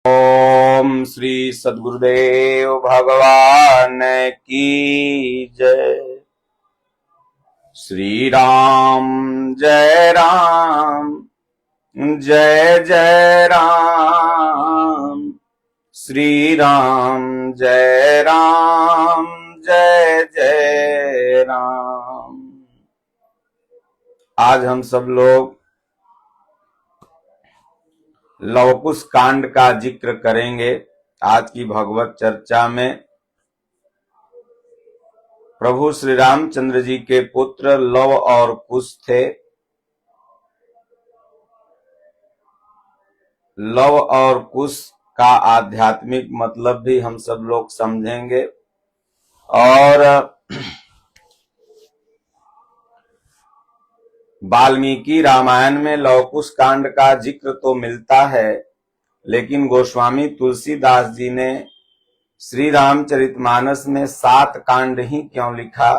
ओम श्री सद्गुरुदेव भगवान की जय। श्री राम जय राम, जय जय राम। श्री राम जय राम, जय जय राम। आज हम सब लोग लवकुश कांड का जिक्र करेंगे। आज की भगवत चर्चा में प्रभु श्री रामचंद्र जी के पुत्र लव और कुश थे। लव और कुश का आध्यात्मिक मतलब भी हम सब लोग समझेंगे और वाल्मीकि रामायण में लवकुश कांड का जिक्र तो मिलता है, लेकिन गोस्वामी तुलसीदास जी ने श्री रामचरितमानस में 7 कांड ही क्यों लिखा,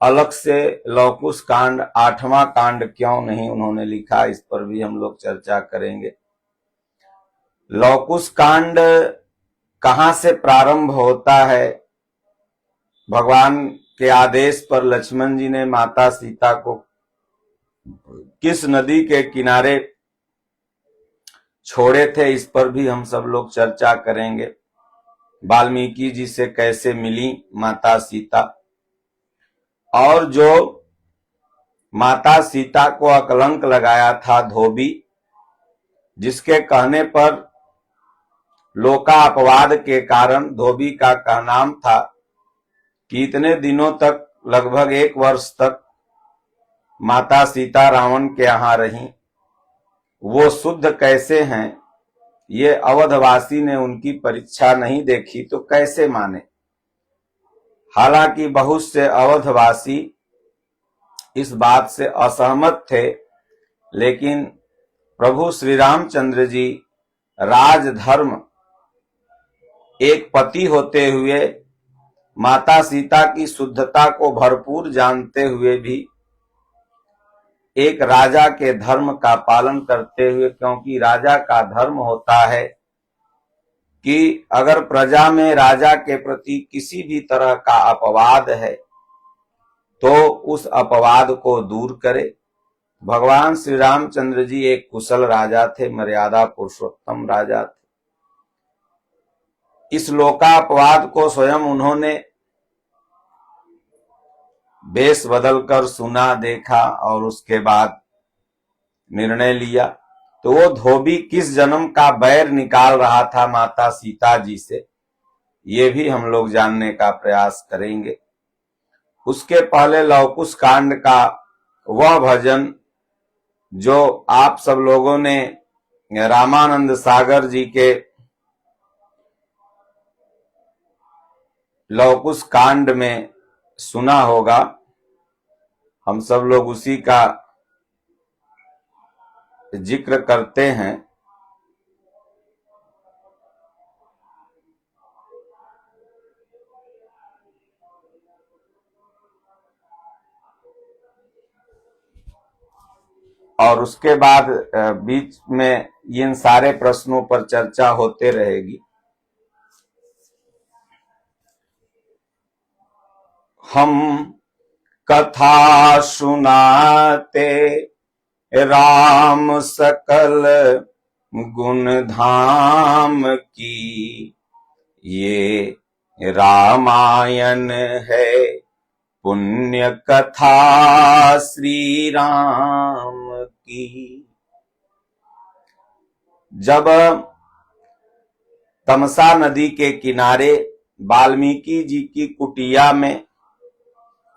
अलग से लवकुश कांड 8वां कांड क्यों नहीं उन्होंने लिखा, इस पर भी हम लोग चर्चा करेंगे। लवकुश कांड कहां से प्रारंभ होता है? भगवान के आदेश पर लक्ष्मण जी ने माता सीता को किस नदी के किनारे छोड़े थे, इस पर भी हम सब लोग चर्चा करेंगे। वाल्मीकि जी से कैसे मिली माता सीता, और जो माता सीता को अकलंक लगाया था धोबी, जिसके कहने पर लोका अपवाद के कारण धोबी का कहनाम था कि इतने दिनों तक, लगभग 1 वर्ष तक माता सीता रावण के यहां रही, वो शुद्ध कैसे हैं? ये अवधवासी ने उनकी परीक्षा नहीं देखी तो कैसे माने। हालांकि बहुत से अवधवासी इस बात से असहमत थे, लेकिन प्रभु श्री रामचंद्र जी राजधर्म, एक पति होते हुए माता सीता की शुद्धता को भरपूर जानते हुए भी एक राजा के धर्म का पालन करते हुए, क्योंकि राजा का धर्म होता है कि अगर प्रजा में राजा के प्रति किसी भी तरह का अपवाद है तो उस अपवाद को दूर करे। भगवान श्री रामचंद्र जी एक कुशल राजा थे, मर्यादा पुरुषोत्तम राजा थे। इस लोकापवाद को स्वयं उन्होंने वेश बदलकर सुना, देखा और उसके बाद निर्णय लिया। तो वो धोबी किस जन्म का बैर निकाल रहा था माता सीता जी से, ये भी हम लोग जानने का प्रयास करेंगे। उसके पहले लवकुश कांड का वह भजन जो आप सब लोगों ने रामानंद सागर जी के लवकुश कांड में सुना होगा, हम सब लोग उसी का जिक्र करते हैं। और उसके बाद बीच में इन सारे प्रश्नों पर चर्चा होते रहेगी। हम कथा सुनाते राम सकल गुण धाम की, ये रामायण है पुण्य कथा श्री राम की। जब तमसा नदी के किनारे वाल्मीकि जी की कुटिया में,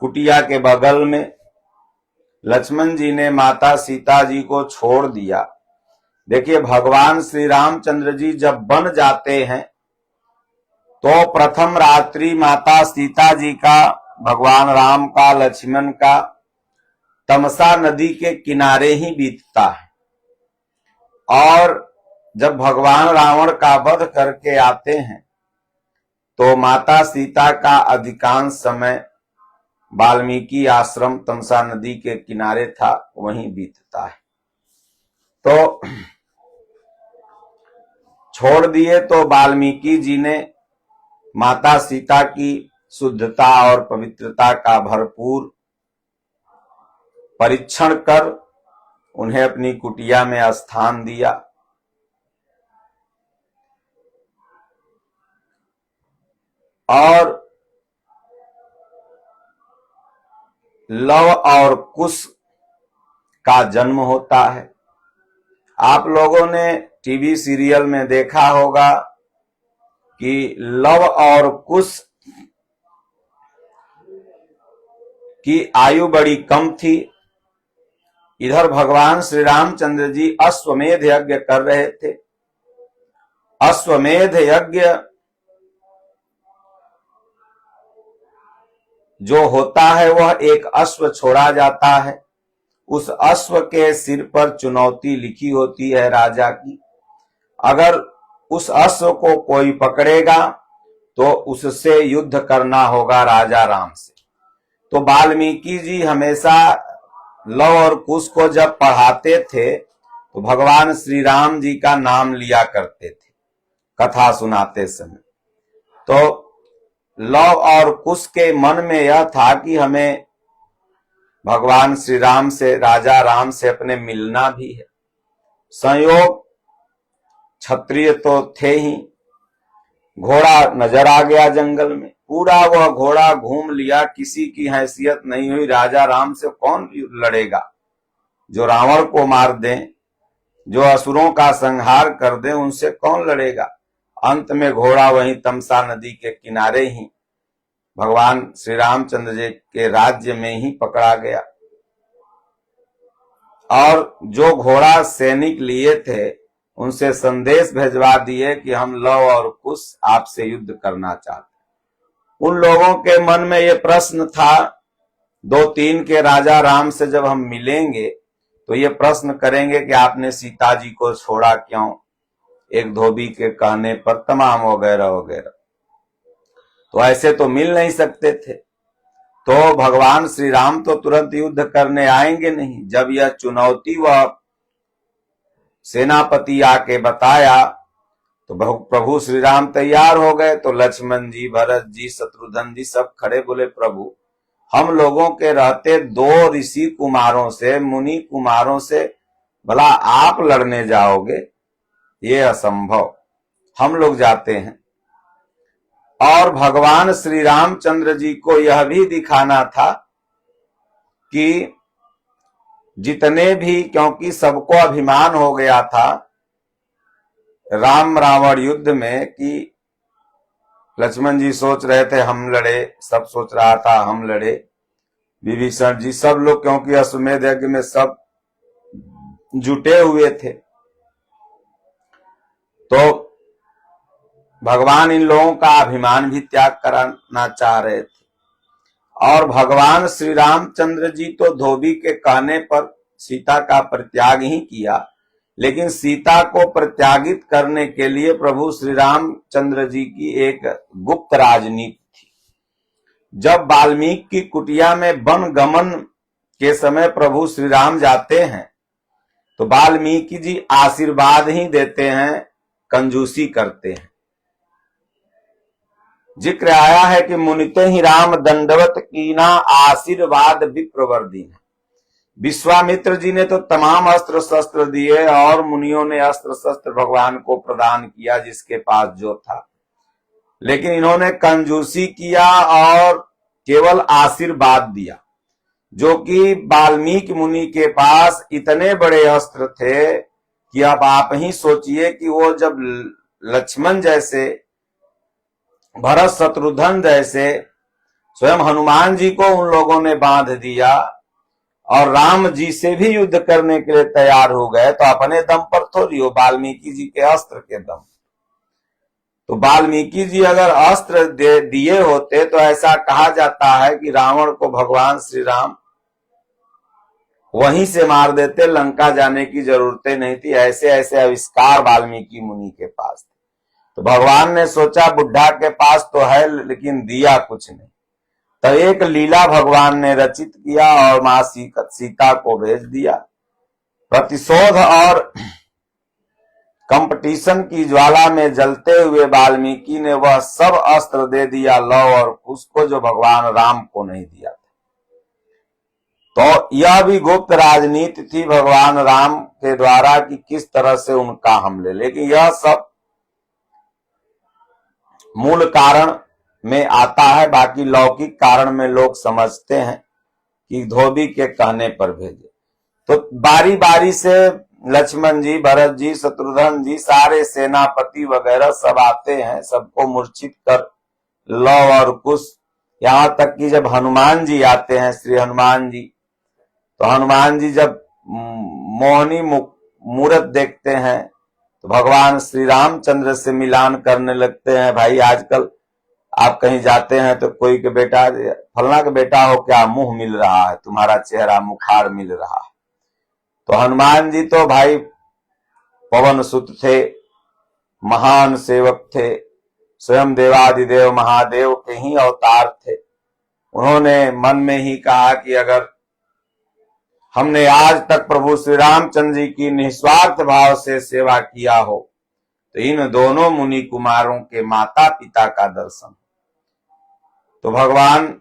कुटिया के बगल में लक्ष्मण जी ने माता सीता जी को छोड़ दिया। देखिए, भगवान श्री रामचंद्र जी जब बन जाते हैं तो प्रथम रात्रि माता सीता जी का, भगवान राम का, लक्ष्मण का तमसा नदी के किनारे ही बीतता है। और जब भगवान रावण का वध करके आते हैं तो माता सीता का अधिकांश समय वाल्मीकि आश्रम तमसा नदी के किनारे था, वहीं बीतता है। तो छोड़ दिए तो वाल्मीकि जी ने माता सीता की शुद्धता और पवित्रता का भरपूर परीक्षण कर उन्हें अपनी कुटिया में स्थान दिया। और लव और कुश का जन्म होता है। आप लोगों ने टीवी सीरियल में देखा होगा कि लव और कुश की आयु बड़ी कम थी। इधर भगवान श्री रामचंद्र जी अश्वमेध यज्ञ कर रहे थे। अश्वमेध यज्ञ जो होता है वह एक अश्व छोड़ा जाता है। उस अश्व के सिर पर चुनौती लिखी होती है राजा की। अगर उस अश्व को कोई पकड़ेगा तो उससे युद्ध करना होगा राजा राम से। तो वाल्मीकि जी हमेशा लव और कुश को जब पढ़ाते थे तो भगवान श्री राम जी का नाम लिया करते थे कथा सुनाते समय। तो लव और कुश के मन में यह था कि हमें भगवान श्री राम से, राजा राम से अपने मिलना भी है। संयोग क्षत्रिय तो थे ही। घोड़ा नजर आ गया जंगल में। पूरा वह घोड़ा घूम लिया, किसी की हैसियत नहीं हुई। राजा राम से कौन लड़ेगा? जो रावण को मार दें, जो असुरों का संहार कर दें, उनसे कौन लड़ेगा? अंत में घोड़ा वहीं तमसा नदी के किनारे ही भगवान श्री रामचंद्र जी के राज्य में ही पकड़ा गया। और जो घोड़ा सैनिक लिए थे उनसे संदेश भेजवा दिए कि हम लव और कुश आपसे युद्ध करना चाहते। उन लोगों के मन में ये प्रश्न था, 2-3 के राजा राम से जब हम मिलेंगे तो ये प्रश्न करेंगे कि आपने सीता जी को छोड़ा क्यों? एक धोबी के कहने पर तमाम वगैरह वगैरह। तो ऐसे तो मिल नहीं सकते थे। तो भगवान श्री राम तो तुरंत युद्ध करने आएंगे नहीं। जब यह चुनौती वह सेनापति आके बताया तो प्रभु श्री राम तैयार हो गए। तो लक्ष्मण जी, भरत जी, शत्रुघ्न जी सब खड़े, बोले प्रभु हम लोगों के रहते 2 ऋषि कुमारों से, मुनि कुमारों से भला आप लड़ने जाओगे? ये असंभव, हम लोग जाते हैं। और भगवान श्री रामचंद्र जी को यह भी दिखाना था कि जितने भी, क्योंकि सबको अभिमान हो गया था राम रावण युद्ध में कि लक्ष्मण जी सोच रहे थे हम लड़े, सब सोच रहा था हम लड़े, विभीषण जी, सब लोग, क्योंकि अश्वमेध यज्ञ में सब जुटे हुए थे। तो भगवान इन लोगों का अभिमान भी त्याग कराना चाह रहे थे। और भगवान श्री रामचंद्र जी तो धोबी के कहने पर सीता का परित्याग ही किया, लेकिन सीता को प्रत्यागित करने के लिए प्रभु श्री रामचंद्र जी की एक गुप्त राजनीति थी। जब वाल्मीकि की कुटिया में वन गमन के समय प्रभु श्री राम जाते हैं तो वाल्मीकि जी आशीर्वाद ही देते हैं, कंजूसी करते हैं। जिक्र आया है कि मुनिते ही राम दंडवत कीना, आशीर्वाद विप्रवर्धीन। विश्वामित्र जी ने तो तमाम अस्त्र शस्त्र दिए और मुनियों ने अस्त्र शस्त्र भगवान को प्रदान किया जिसके पास जो था, लेकिन इन्होंने कंजूसी किया और केवल आशीर्वाद दिया। जो कि वाल्मीकि मुनि के पास इतने बड़े अस्त्र थे कि अब आप ही सोचिए कि वो जब लक्ष्मण जैसे, भरत शत्रुघ्न जैसे, स्वयं हनुमान जी को उन लोगों ने बांध दिया और राम जी से भी युद्ध करने के लिए तैयार हो गए, तो अपने दम पर थोड़ी हो, वाल्मीकि जी के अस्त्र के दम। तो वाल्मीकि जी अगर अस्त्र दिए होते तो ऐसा कहा जाता है कि रावण को भगवान श्री राम वहीं से मार देते, लंका जाने की जरूरतें नहीं थी। ऐसे ऐसे आविष्कार वाल्मीकि मुनि के पास थे। तो भगवान ने सोचा बुढ़ा के पास तो है लेकिन दिया कुछ नहीं, तो एक लीला भगवान ने रचित किया और मां सीता को भेज दिया। प्रतिशोध और कंपटीशन की ज्वाला में जलते हुए वाल्मीकि ने वह सब अस्त्र दे दिया लव और कुश को जो भगवान राम को नहीं दिया था। तो यह भी गुप्त राजनीति थी भगवान राम के द्वारा कि किस तरह से उनका हमले, लेकिन यह सब मूल कारण में आता है। बाकी लौकिक कारण में लोग समझते हैं कि धोबी के कहने पर भेजे। तो बारी बारी से लक्ष्मण जी, भरत जी, शत्रुघ्न जी, सारे सेनापति वगैरह सब आते हैं, सबको मूर्छित कर लव और कुश, यहां तक कि जब हनुमान जी आते हैं, श्री हनुमान जी, तो हनुमान जी जब मोहनी मूरत देखते हैं तो भगवान श्री रामचंद्र से मिलान करने लगते हैं। भाई आजकल आप कहीं जाते हैं तो कोई के बेटा, फलना के बेटा हो क्या, मुंह मिल रहा है, तुम्हारा चेहरा मुखार मिल रहा है। तो हनुमान जी तो भाई पवन सुत थे, महान सेवक थे, स्वयं देवादिदेव महादेव के ही अवतार थे। उन्होंने मन में ही कहा कि अगर हमने आज तक प्रभु श्री रामचंद्र जी की निस्वार्थ भाव से सेवा किया हो तो इन दोनों मुनि कुमारों के माता पिता का दर्शन। तो भगवान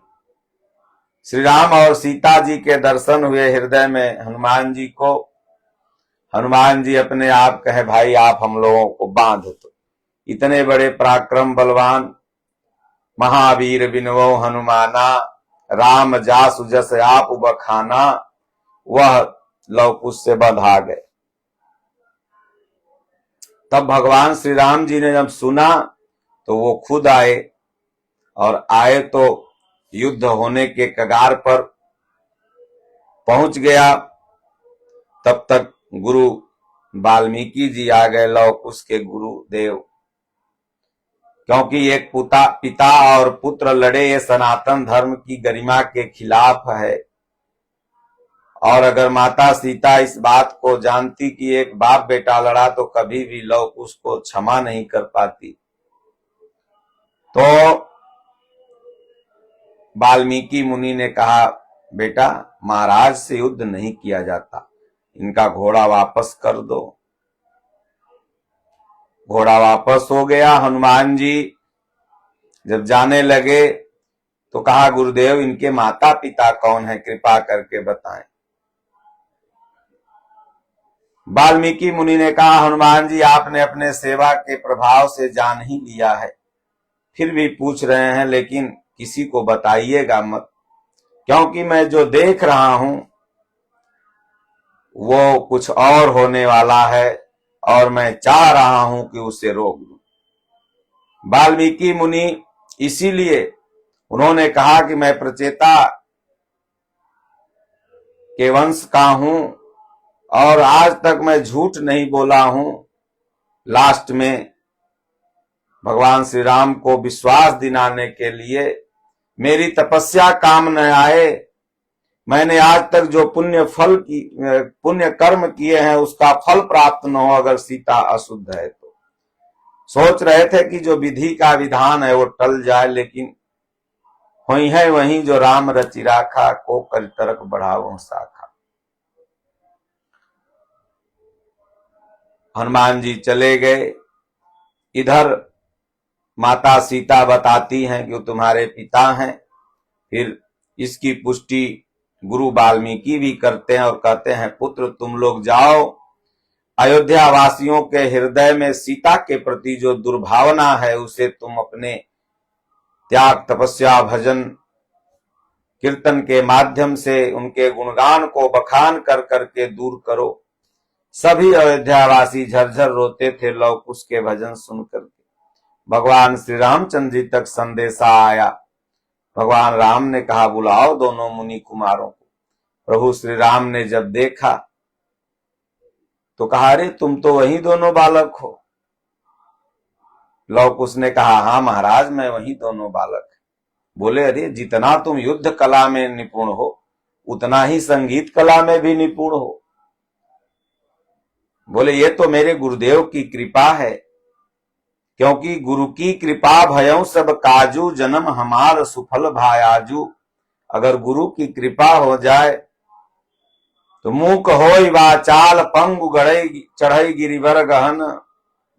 श्री राम और सीता जी के दर्शन हुए हृदय में हनुमान जी को। हनुमान जी अपने आप कहे, भाई आप हम लोगों को बांध दो, इतने बड़े पराक्रम बलवान महावीर बिनवो हनुमाना, राम जासु जस आप बखाना, वह लव कुश से बंधा गए। तब भगवान श्री राम जी ने जब सुना तो वो खुद आए, और आए तो युद्ध होने के कगार पर पहुंच गया। तब तक गुरु वाल्मीकि जी आ गए, लव कुश के गुरुदेव, क्योंकि एक पिता और पुत्र लड़े ये सनातन धर्म की गरिमा के खिलाफ है। और अगर माता सीता इस बात को जानती कि एक बाप बेटा लड़ा तो कभी भी लव कुश को क्षमा नहीं कर पाती। तो वाल्मीकि मुनि ने कहा, बेटा महाराज से युद्ध नहीं किया जाता, इनका घोड़ा वापस कर दो। घोड़ा वापस हो गया। हनुमान जी जब जाने लगे तो कहा, गुरुदेव इनके माता पिता कौन है, कृपा करके बताएं। वाल्मीकि मुनि ने कहा, हनुमान जी आपने अपने सेवा के प्रभाव से जान ही लिया है, फिर भी पूछ रहे हैं, लेकिन किसी को बताइएगा मत, क्योंकि मैं जो देख रहा हूं वो कुछ और होने वाला है और मैं चाह रहा हूं कि उसे रोक दूं। वाल्मीकि मुनि इसीलिए उन्होंने कहा कि मैं प्रचेता के वंश का हूं और आज तक मैं झूठ नहीं बोला हूं। लास्ट में भगवान श्री राम को विश्वास दिलाने के लिए मेरी तपस्या काम न आए, मैंने आज तक जो पुण्य कर्म किए हैं उसका फल प्राप्त न हो अगर सीता अशुद्ध है तो। सोच रहे थे कि जो विधि का विधान है वो टल जाए, लेकिन हुई है वहीं जो राम रचि राखा, को कर तरक बढ़ावो शाखा। हनुमान जी चले गए। इधर माता सीता बताती हैं कि वो तुम्हारे पिता हैं। फिर इसकी पुष्टि गुरु वाल्मीकि भी करते हैं और कहते हैं, पुत्र तुम लोग जाओ, अयोध्या वासियों के हृदय में सीता के प्रति जो दुर्भावना है उसे तुम अपने त्याग, तपस्या, भजन, कीर्तन के माध्यम से उनके गुणगान को बखान कर करके दूर करो। सभी अयोध्यावासी झरझर रोते थे लव कुश के भजन सुनकर। भगवान श्री रामचंद्र जी तक संदेशा आया। भगवान राम ने कहा, बुलाओ दोनों मुनि कुमारों को। प्रभु श्री राम ने जब देखा तो कहा, अरे तुम तो वही दोनों बालक हो। लव कुश ने कहा, हाँ महाराज मैं वही दोनों बालक। बोले, अरे जितना तुम युद्ध कला में निपुण हो उतना ही संगीत कला में भी निपुण हो। बोले, ये तो मेरे गुरुदेव की कृपा है, क्योंकि गुरु की कृपा भयं सब काजू, जन्म हमार सुफल भायाजू। अगर गुरु की कृपा हो जाए तो मूक होई वाचाल, पंगु गढ़ई चढ़ई गिरिवर गहन,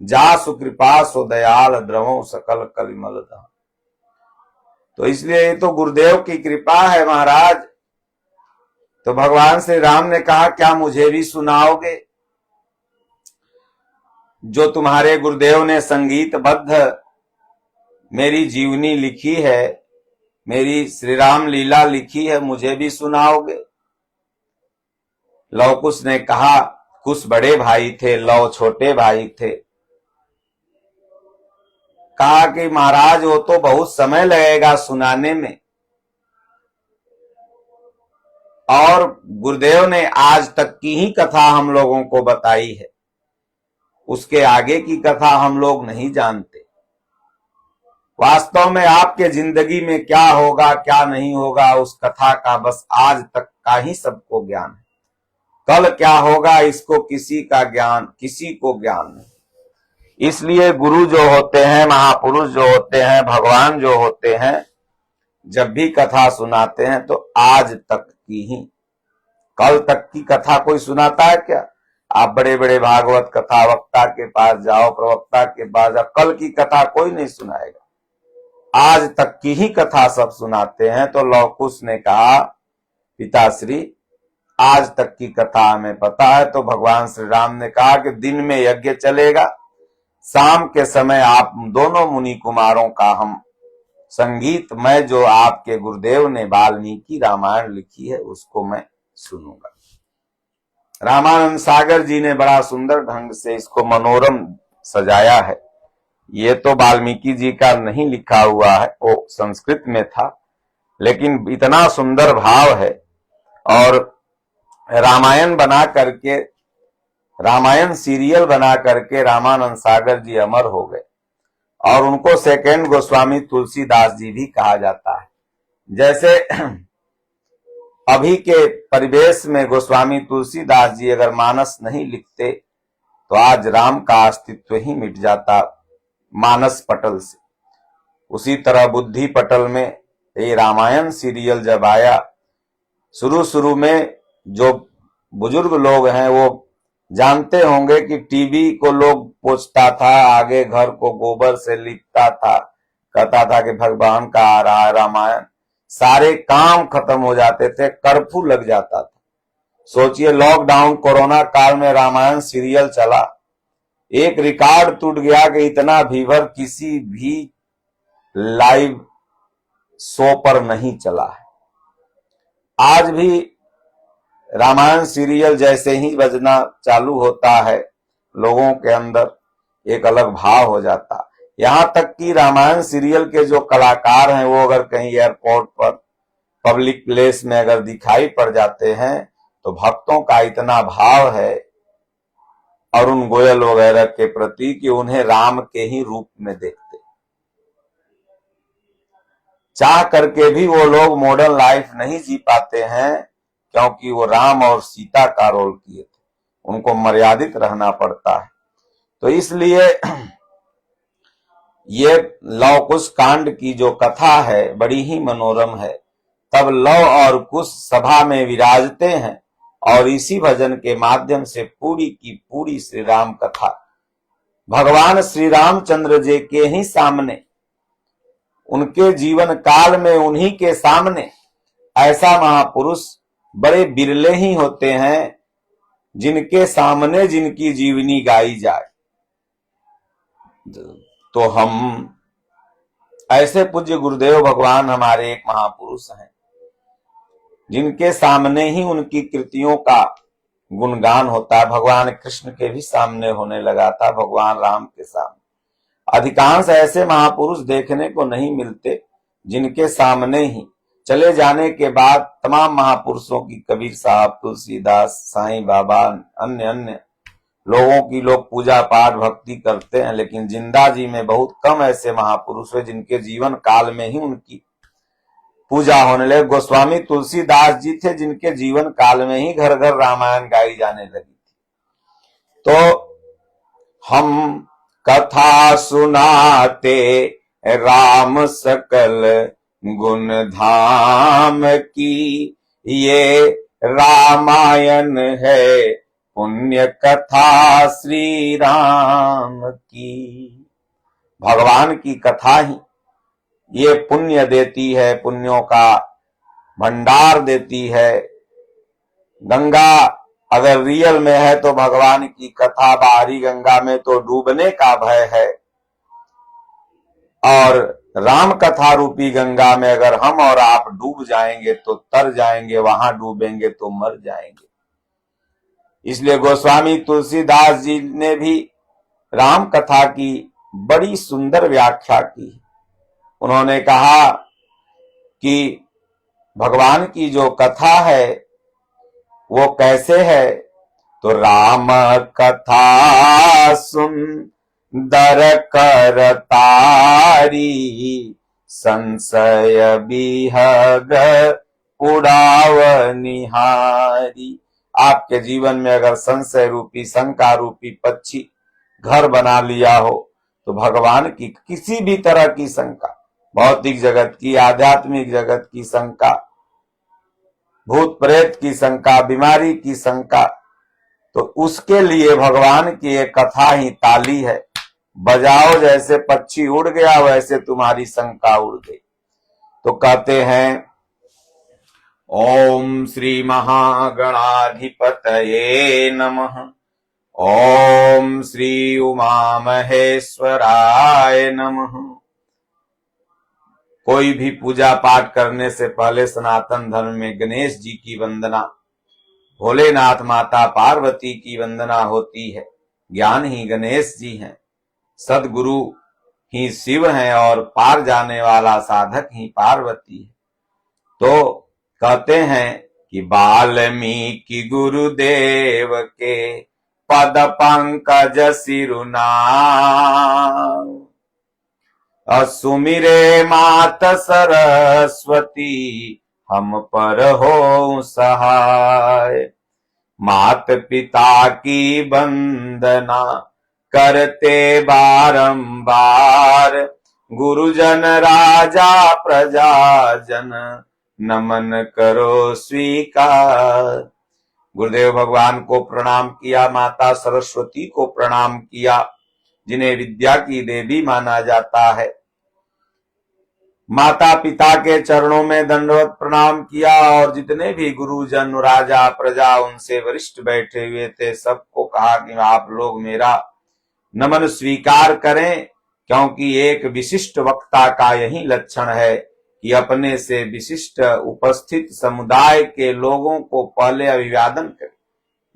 जा सुकृपा सो दयाल द्रवों सकल कलिमल धाम। तो इसलिए ये तो गुरुदेव की कृपा है महाराज। तो भगवान श्री राम ने कहा क्या मुझे भी सुनाओगे? जो तुम्हारे गुरुदेव ने संगीतबद्ध मेरी जीवनी लिखी है, मेरी श्री राम लीला लिखी है, मुझे भी सुनाओगे? लव कुश ने कहा, कुश बड़े भाई थे, लव छोटे भाई थे। कहा कि महाराज वो तो बहुत समय लगेगा सुनाने में, और गुरुदेव ने आज तक की ही कथा हम लोगों को बताई है, उसके आगे की कथा हम लोग नहीं जानते। वास्तव में आपके जिंदगी में क्या होगा क्या नहीं होगा उस कथा का बस आज तक का ही सबको ज्ञान है। कल क्या होगा इसको किसी को ज्ञान नहीं। इसलिए गुरु जो होते हैं, महापुरुष जो होते हैं, भगवान जो होते हैं, जब भी कथा सुनाते हैं तो आज तक की ही, कल तक की कथा कोई सुनाता है क्या? आप बड़े बड़े भागवत कथा वक्ता के पास जाओ, प्रवक्ता के पास जाओ, कल की कथा कोई नहीं सुनाएगा, आज तक की ही कथा सब सुनाते हैं। तो लव कुश ने कहा, पिताश्री आज तक की कथा हमें पता है। तो भगवान श्री राम ने कहा कि दिन में यज्ञ चलेगा, शाम के समय आप दोनों मुनि कुमारों का हम संगीत में जो आपके गुरुदेव ने वाल्मीकि रामायण लिखी है उसको मैं सुनूंगा। रामानंद सागर जी ने बड़ा सुंदर ढंग से इसको मनोरम सजाया है। ये तो वाल्मीकि जी का नहीं लिखा हुआ है, वो संस्कृत में था, लेकिन इतना सुंदर भाव है। और रामायण बना करके, रामायण सीरियल बना करके रामानंद सागर जी अमर हो गए, और उनको सेकंड गोस्वामी तुलसीदास जी भी कहा जाता है। जैसे अभी के परिवेश में गोस्वामी तुलसीदास जी अगर मानस नहीं लिखते तो आज राम का अस्तित्व ही मिट जाता मानस पटल से। उसी तरह बुद्धि पटल में ये रामायण सीरियल जब आया, शुरू में जो बुजुर्ग लोग हैं वो जानते होंगे कि टीवी को लोग पोंछता था, आगे घर को गोबर से लिपता था, कहता था कि भगवान का आ रहा है रामायण, सारे काम खत्म हो जाते थे, कर्फ्यू लग जाता था। सोचिए लॉकडाउन कोरोना काल में रामायण सीरियल चला, एक रिकॉर्ड टूट गया कि इतना व्यूअर किसी भी लाइव शो पर नहीं चला है। आज भी रामायण सीरियल जैसे ही बजना चालू होता है, लोगों के अंदर एक अलग भाव हो जाता। यहां तक कि रामायण सीरियल के जो कलाकार हैं वो अगर कहीं एयरपोर्ट पर, पब्लिक प्लेस में अगर दिखाई पड़ जाते हैं तो भक्तों का इतना भाव है अरुण गोयल वगैरह के प्रति कि उन्हें राम के ही रूप में देखते। चाह करके भी वो लोग मॉडर्न लाइफ नहीं जी पाते हैं, क्योंकि वो राम और सीता का रोल किए थे, उनको मर्यादित रहना पड़ता है। तो इसलिए ये लव कुश कांड की जो कथा है बड़ी ही मनोरम है। तब लव और कुश सभा में विराजते हैं और इसी भजन के माध्यम से पूरी की पूरी श्री राम कथा भगवान श्री रामचंद्र जी के ही सामने, उनके जीवन काल में उन्हीं के सामने, ऐसा महापुरुष बड़े बिरले ही होते हैं जिनके सामने जिनकी जीवनी गाई जाए। तो हम ऐसे पूज्य गुरुदेव भगवान हमारे एक महापुरुष हैं जिनके सामने ही उनकी कृतियों का गुणगान होता है। भगवान कृष्ण के भी सामने होने लगा था, भगवान राम के सामने। अधिकांश ऐसे महापुरुष देखने को नहीं मिलते जिनके सामने ही चले जाने के बाद तमाम महापुरुषों की, कबीर साहब, तुलसीदास, साईं बाबा, अन्य अन्य लोगों की लोग पूजा पाठ भक्ति करते हैं, लेकिन जिंदा जी में बहुत कम ऐसे महापुरुष हैं जिनके जीवन काल में ही उनकी पूजा होने लगे। गोस्वामी तुलसीदास जी थे जिनके जीवन काल में ही घर घर रामायण गाई जाने लगी थी। तो हम कथा सुनाते राम सकल गुण धाम की, ये रामायण है पुण्य कथा श्री राम की। भगवान की कथा ही ये पुण्य देती है, पुण्यों का भंडार देती है। गंगा अगर रियल में है तो भगवान की कथा, बाहरी गंगा में तो डूबने का भय है। और राम कथा रूपी गंगा में अगर हम और आप डूब जाएंगे तो तर जाएंगे, वहां डूबेंगे तो मर जाएंगे। इसलिए गोस्वामी तुलसीदास जी ने भी राम कथा की बड़ी सुंदर व्याख्या की। उन्होंने कहा कि भगवान की जो कथा है वो कैसे है, तो राम कथा सुंदर कर तारी, संशय बिहग उड़ाव निहारी। आपके जीवन में अगर संशय रूपी, शंका रूपी पक्षी घर बना लिया हो तो भगवान की किसी भी तरह की शंका, भौतिक जगत की, आध्यात्मिक जगत की शंका, भूत प्रेत की शंका, बीमारी की शंका, तो उसके लिए भगवान की एक कथा ही ताली है। बजाओ, जैसे पक्षी उड़ गया वैसे तुम्हारी शंका उड़ गई। तो कहते हैं ओम श्री महागणाधिपतये नमः, ओम श्री उमा महेश्वराय नमः। कोई भी पूजा पाठ करने से पहले सनातन धर्म में गणेश जी की वंदना, भोलेनाथ माता पार्वती की वंदना होती है। ज्ञान ही गणेश जी हैं, सदगुरु ही शिव हैं और पार जाने वाला साधक ही पार्वती है। तो कहते हैं कि वाल्मीकि गुरुदेव के पद पंकज सिरुनाम, सुमिरे मात सरस्वती हम पर हो सहाय। मात पिता की वंदना करते बारंबार, गुरुजन राजा प्रजा जन नमन करो स्वीकार। गुरुदेव भगवान को प्रणाम किया, माता सरस्वती को प्रणाम किया, जिन्हें विद्या की देवी माना जाता है। माता पिता के चरणों में दंडवत प्रणाम किया और जितने भी गुरुजन, राजा प्रजा, उनसे वरिष्ठ बैठे हुए थे, सबको कहा कि आप लोग मेरा नमन स्वीकार करें, क्योंकि एक विशिष्ट वक्ता का यही लक्षण है कि अपने से विशिष्ट उपस्थित समुदाय के लोगों को पहले अभिवादन करे।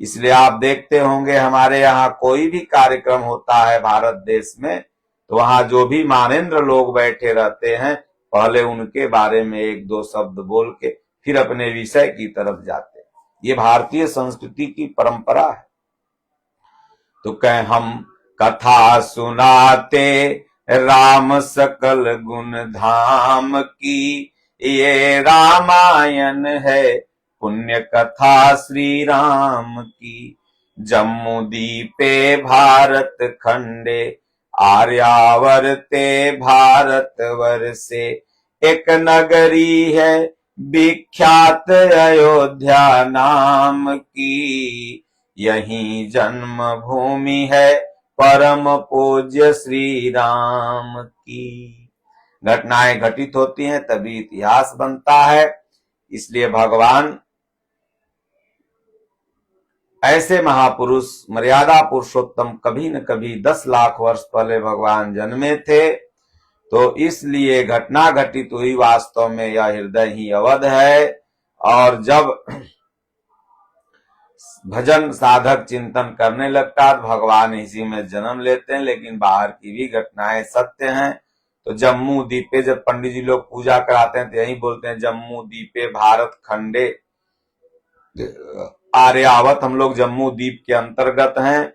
इसलिए आप देखते होंगे हमारे यहाँ कोई भी कार्यक्रम होता है भारत देश में, तो वहां जो भी मानेंद्र लोग बैठे रहते हैं, पहले उनके बारे में एक दो शब्द बोल के फिर अपने विषय की तरफ जाते हैं। ये भारतीय संस्कृति की परंपरा है। तो कह हम कथा सुनाते राम सकल गुण धाम की, ये रामायण है पुण्य कथा श्री राम की। जम्मू दीपे भारत खंडे, आर्यावर्ते भारत वर्षे, एक नगरी है विख्यात अयोध्या नाम की, यही जन्म भूमि है परम पूज्य श्री राम की। घटनाएं घटित होती हैं तभी इतिहास बनता है। इसलिए भगवान ऐसे महापुरुष, मर्यादा पुरुषोत्तम कभी न कभी 10 लाख वर्ष पहले भगवान जन्मे थे। तो इसलिए घटना घटित हुई, वास्तव में यह हृदय ही अवध है। और जब भजन साधक चिंतन करने लगता है, भगवान इसी में जन्म लेते हैं। लेकिन बाहर की भी घटनाएं सत्य हैं। तो जम्मू दीपे, जब पंडित जी लोग पूजा कराते हैं तो यही बोलते हैं, जम्मू दीपे भारत खंडे, आर्यावत हम लोग जम्मू द्वीप के अंतर्गत हैं।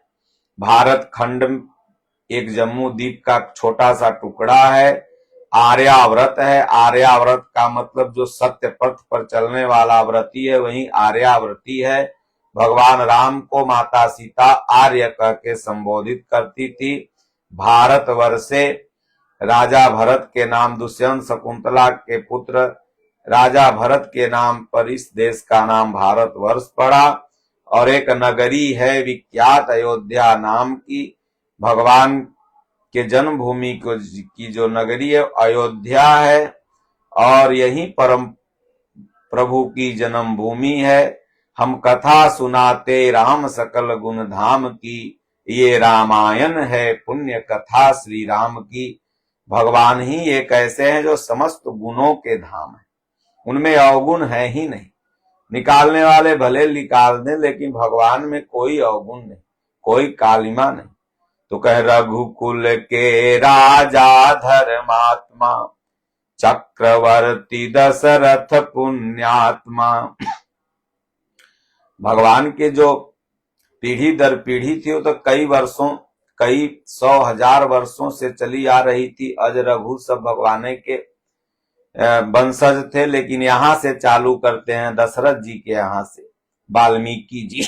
भारत खंड एक जम्मू द्वीप का छोटा सा टुकड़ा है। आर्याव्रत है, आर्याव्रत का मतलब जो सत्य पथ पर चलने वाला व्रती है वही आर्याव्रती है। भगवान राम को माता सीता आर्य कह के संबोधित करती थी। भारतवर्षे, राजा भरत के नाम, दुष्यंत शकुंतला के पुत्र राजा भरत के नाम पर इस देश का नाम भारतवर्ष पड़ा। और एक नगरी है विख्यात अयोध्या नाम की। भगवान के जन्मभूमि की जो नगरी है अयोध्या है, और यही परम प्रभु की जन्मभूमि है। हम कथा सुनाते राम सकल गुण धाम की, ये रामायण है पुण्य कथा श्री राम की। भगवान ही एक ऐसे हैं जो समस्त गुणों के धाम है, उनमें अवगुण है ही नहीं। निकालने वाले भले निकाल दें, लेकिन भगवान में कोई अवगुण नहीं, कोई कालिमा नहीं। तो कह रघुकुल के राजा धर्मात्मा, चक्रवर्ती दशरथ पुण्यात्मा। भगवान के जो पीढ़ी दर पीढ़ी थी वो तो कई वर्षों, कई 100,000 वर्षों से चली आ रही थी। अज रघु सब भगवान के वंशज थे। लेकिन यहां से चालू करते हैं दशरथ जी के यहां से, वाल्मीकि जी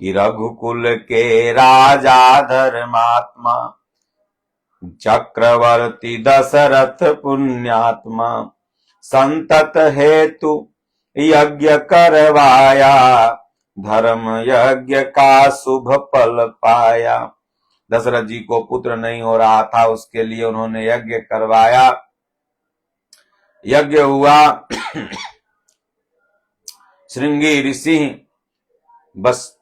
कि रघुकुल के राजा धर्मात्मा, चक्रवर्ती दशरथ पुण्यात्मा। संतत हेतु यज्ञ करवाया, धर्म यज्ञ का शुभ फल पाया। दशरथ जी को पुत्र नहीं हो रहा था, उसके लिए उन्होंने यज्ञ करवाया। यज्ञ हुआ। श्रृंगी ऋषि बस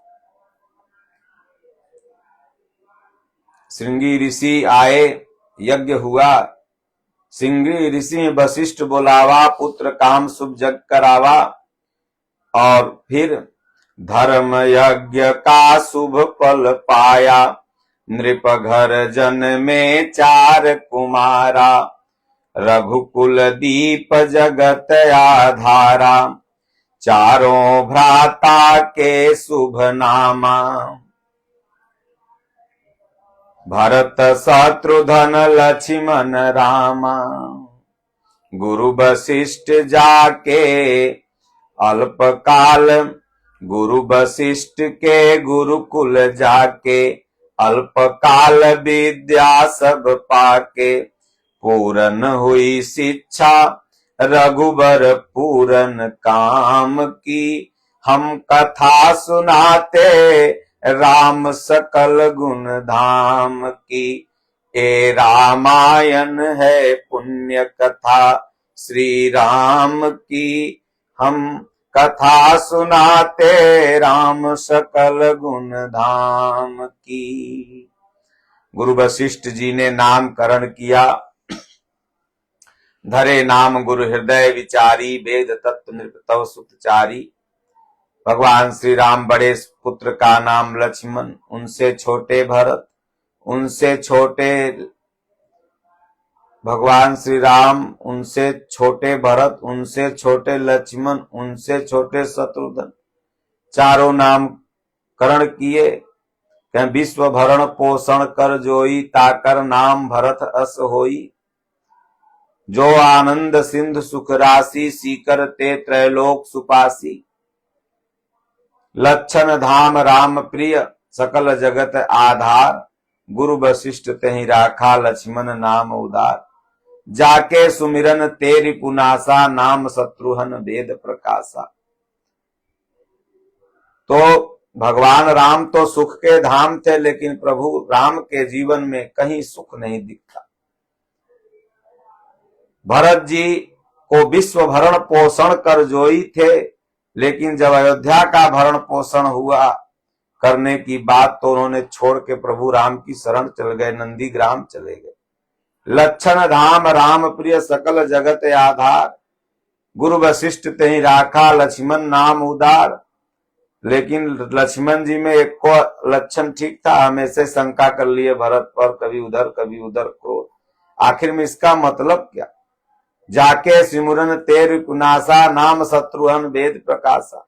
श्रृंगी ऋषि आए, यज्ञ हुआ। श्रृंगी ऋषि वशिष्ठ बोलावा, पुत्र काम शुभ जग करावा। और फिर धर्म यज्ञ का शुभ फल पाया, नृप घर जन में 4 कुमारा। रघुकुल दीप जगत आधारा, चारों भ्राता के शुभ नामा। भरत शत्रुघ्न लक्ष्मण रामा, गुरु वशिष्ठ जाके अल्पकाल। गुरु वशिष्ठ के गुरुकुल जाके, अल्पकाल विद्या सब पाके। पूरन हुई शिक्षा रघुबर पूरन काम की, हम कथा सुनाते राम सकल गुण धाम की। ए रामायण है पुण्य कथा श्री राम की, हम कथा सुनाते राम सकल गुण धाम की। गुरु वशिष्ठ जी ने नामकरण किया। धरे नाम गुरु हृदय विचारी, वेद तत्व नृप तव सुतचारी। भगवान श्री राम बड़े पुत्र का नाम लक्ष्मण, उनसे छोटे भरत, उनसे छोटे भगवान श्री राम, उनसे छोटे भरत, उनसे छोटे लक्ष्मण, उनसे छोटे शत्रुघ्न। चारों नामकरण किए। विश्व भरण पोषण कर जोई, ताकर नाम भरत अस होई। जो आनंद सिंधु सुख राशि, सीकर ते त्रैलोक सुपासी। लक्षण धाम राम प्रिय, सकल जगत आधार। गुरु वशिष्ठ तेहि राखा, लक्ष्मण नाम उदार। जाके सुमिरन तेरि पुनासा, नाम शत्रुघ्न वेद प्रकाशा। तो भगवान राम तो सुख के धाम थे, लेकिन प्रभु राम के जीवन में कहीं सुख नहीं दिखता। भरत जी को विश्व भरण पोषण कर जोई थे, लेकिन जब अयोध्या का भरण पोषण हुआ करने की बात, तो उन्होंने छोड़ के प्रभु राम की शरण चल गए, नंदीग्राम चले गए। लक्षण धाम राम प्रिय, सकल जगत आधार। गुरु वशिष्ठ तेहि राखा, लक्ष्मण नाम उदार। लेकिन लक्ष्मण जी में एक को लक्षण ठीक था, हमेशा शंका कर लिए भरत पर, कभी उधर कभी उधर को। आखिर में इसका मतलब क्या? जाके सिमरन तेरि पुनासा, नाम शत्रुघ्न वेद प्रकाशा।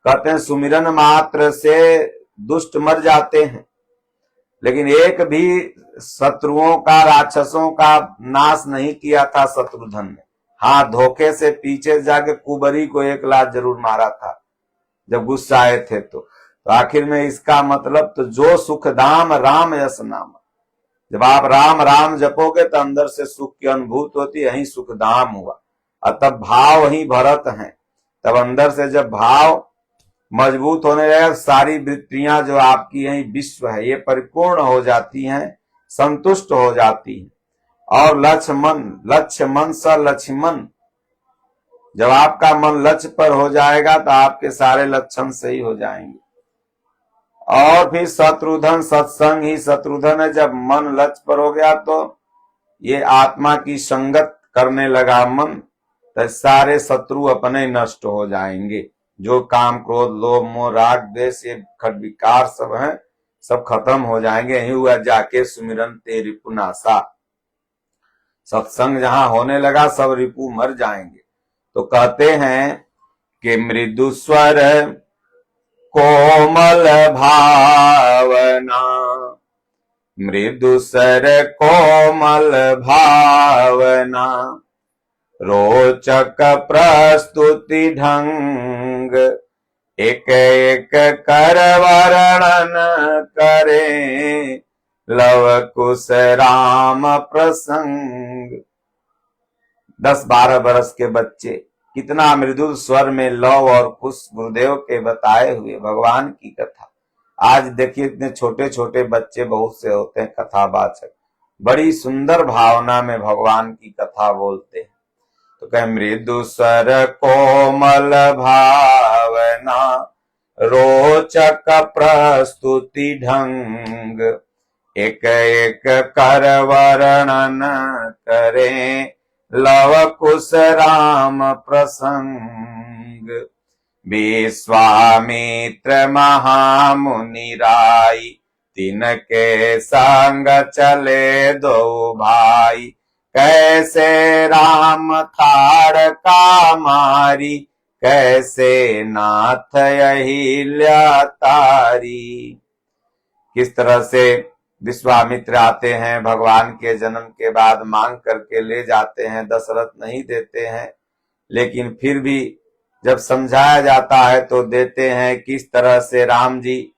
कहते हैं सुमिरन मात्र से दुष्ट मर जाते हैं, लेकिन एक भी शत्रुओं का, राक्षसों का नाश नहीं किया था शत्रुघ्न ने। हाँ, धोखे से पीछे जाके कुबरी को 1 लात जरूर मारा था जब गुस्सा आए थे। तो आखिर में इसका मतलब, तो जो सुख धाम राम यस नाम। जब आप राम राम जपोगे तो अंदर से सुख की अनुभूति होती है, यही सुख धाम हुआ। और तब भाव ही भरत हैं। तब अंदर से जब भाव मजबूत होने लगेगा, सारी वृत्तियां जो आपकी यही विश्व है ये परिपूर्ण हो जाती हैं, संतुष्ट हो जाती हैं। और लक्ष्य मन स लक्ष्मण, जब आपका मन लक्ष्य पर हो जाएगा तो आपके सारे लक्षण सही हो जाएंगे। और फिर शत्रुधन, सत्संग ही शत्रुधन है। जब मन लक्ष्य पर हो गया तो ये आत्मा की संगत करने लगा मन, तो सारे शत्रु अपने नष्ट हो जाएंगे। जो काम क्रोध लोभ मोह राग द्वेष ये खट विकार सब हैं, सब खत्म हो जाएंगे। यही हुआ जाके सुमिरन ते रिपुनासा। सत्संग जहां होने लगा सब रिपु मर जाएंगे। तो कहते हैं कि मृदु स्वर कोमल भावना, मृदु स्वर कोमल भावना, रोचक प्रस्तुति ढंग, एक एक कर वर्णन करे, लव कुश राम प्रसंग। 10-12 वर्ष के बच्चे कितना मृदुल स्वर में लव और कुश गुरुदेव के बताए हुए भगवान की कथा। आज देखिए इतने छोटे छोटे बच्चे बहुत से होते हैं कथावाचक, बड़ी सुंदर भावना में भगवान की कथा बोलते हैं। तो कहे मृदु स्वर कोमल भावना, रोचक प्रस्तुति ढंग, एक एक कर वर्णन करें, लव कुश राम प्रसंग। विश्वामित्र महामुनि राई, तिनके संग चले दो भाई, कैसे राम ताड़का मारी, कैसे नाथ अहिल्या तारी। किस तरह से विश्वामित्र आते हैं, भगवान के जन्म के बाद मांग करके ले जाते हैं, दशरथ नहीं देते हैं, लेकिन फिर भी जब समझाया जाता है तो देते हैं। किस तरह से राम जी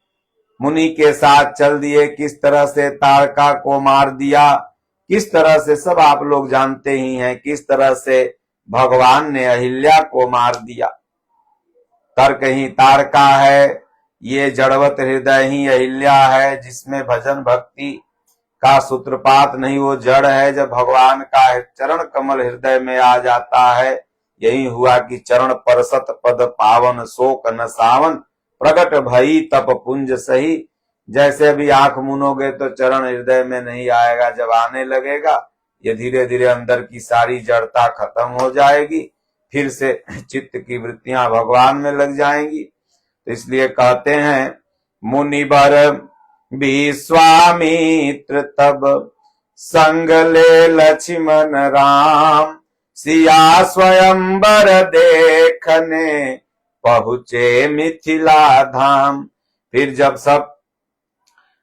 मुनि के साथ चल दिए, किस तरह से ताड़का को मार दिया, किस तरह से सब आप लोग जानते ही हैं, किस तरह से भगवान ने अहिल्या को मार दिया। तर्क ही ताड़का है, ये जड़वत हृदय ही अहिल्या है, जिसमें भजन भक्ति का सूत्रपात नहीं, वो जड़ है। जब भगवान का चरण कमल हृदय में आ जाता है, यही हुआ कि चरण परसत पद पावन, शोक न सावन, प्रगट भई तप पुंज सही। जैसे भी आंख मुनोगे तो चरण हृदय में नहीं आएगा, जब आने लगेगा ये धीरे धीरे अंदर की सारी जड़ता खत्म हो जाएगी, फिर से चित्त की वृत्तियां भगवान में लग जाएंगी। तो इसलिए कहते हैं मुनिवर विश्वामित्र तब संग ले लक्ष्मण राम, सिया स्वयंवर देखने पहुंचे मिथिला धाम। फिर जब सब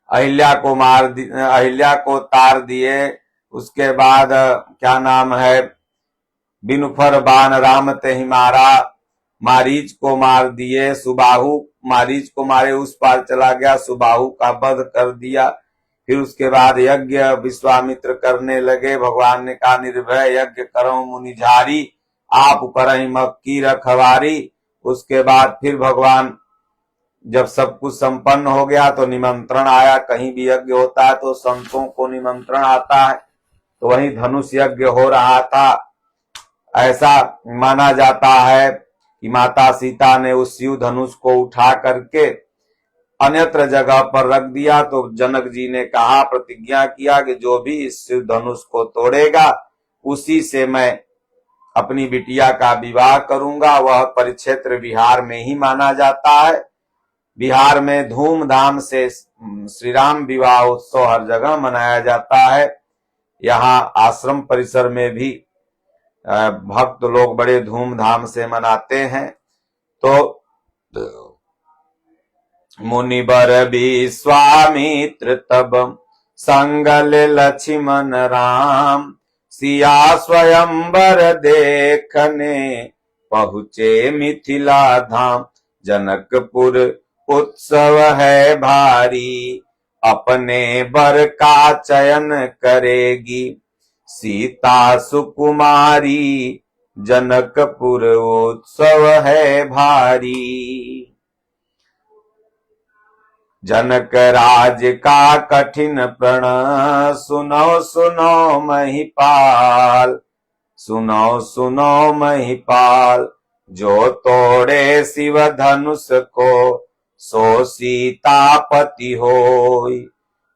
अहिल्या को तार दिए, उसके बाद क्या नाम है, बिनुफर बाण राम तेहि मारा, मारीच को मार दिए, सुबाहु मारीच को मारे उस पार चला गया, सुबाहु का वध कर दिया। फिर उसके बाद यज्ञ विश्वामित्र करने लगे। भगवान ने कहा निर्भय यज्ञ करो मुनिझारी, आप करहि मक्की रखवारी। उसके बाद फिर भगवान जब सब कुछ संपन्न हो गया तो निमंत्रण आया। कहीं भी यज्ञ होता है तो संतों को निमंत्रण आता है, तो वहीं धनुष यज्ञ हो रहा था। ऐसा माना जाता है कि माता सीता ने उस शिव धनुष को उठा करके अन्यत्र जगह पर रख दिया, तो जनक जी ने कहा, प्रतिज्ञा किया कि जो भी इस शिव धनुष को तोड़ेगा उसी से मैं अपनी बिटिया का विवाह करूंगा। वह परिक्षेत्र बिहार में ही माना जाता है। बिहार में धूमधाम से श्री राम विवाह उत्सव हर जगह मनाया जाता है। यहाँ आश्रम परिसर में भी भक्त लोग बड़े धूमधाम से मनाते हैं। तो मुनिवर विश्वामित्र तब संग ले लक्ष्मण राम, सिया स्वयंवर देखने पहुंचे मिथिला धाम। जनकपुर उत्सव है भारी, अपने वर का चयन करेगी सीता सुकुमारी। जनकपुर उत्सव है भारी। जनक राज का कठिन प्रण सुनो सुनो महिपाल, सुनो सुनो महिपाल। जो तोड़े शिव धनुष को सो सीतापति होई,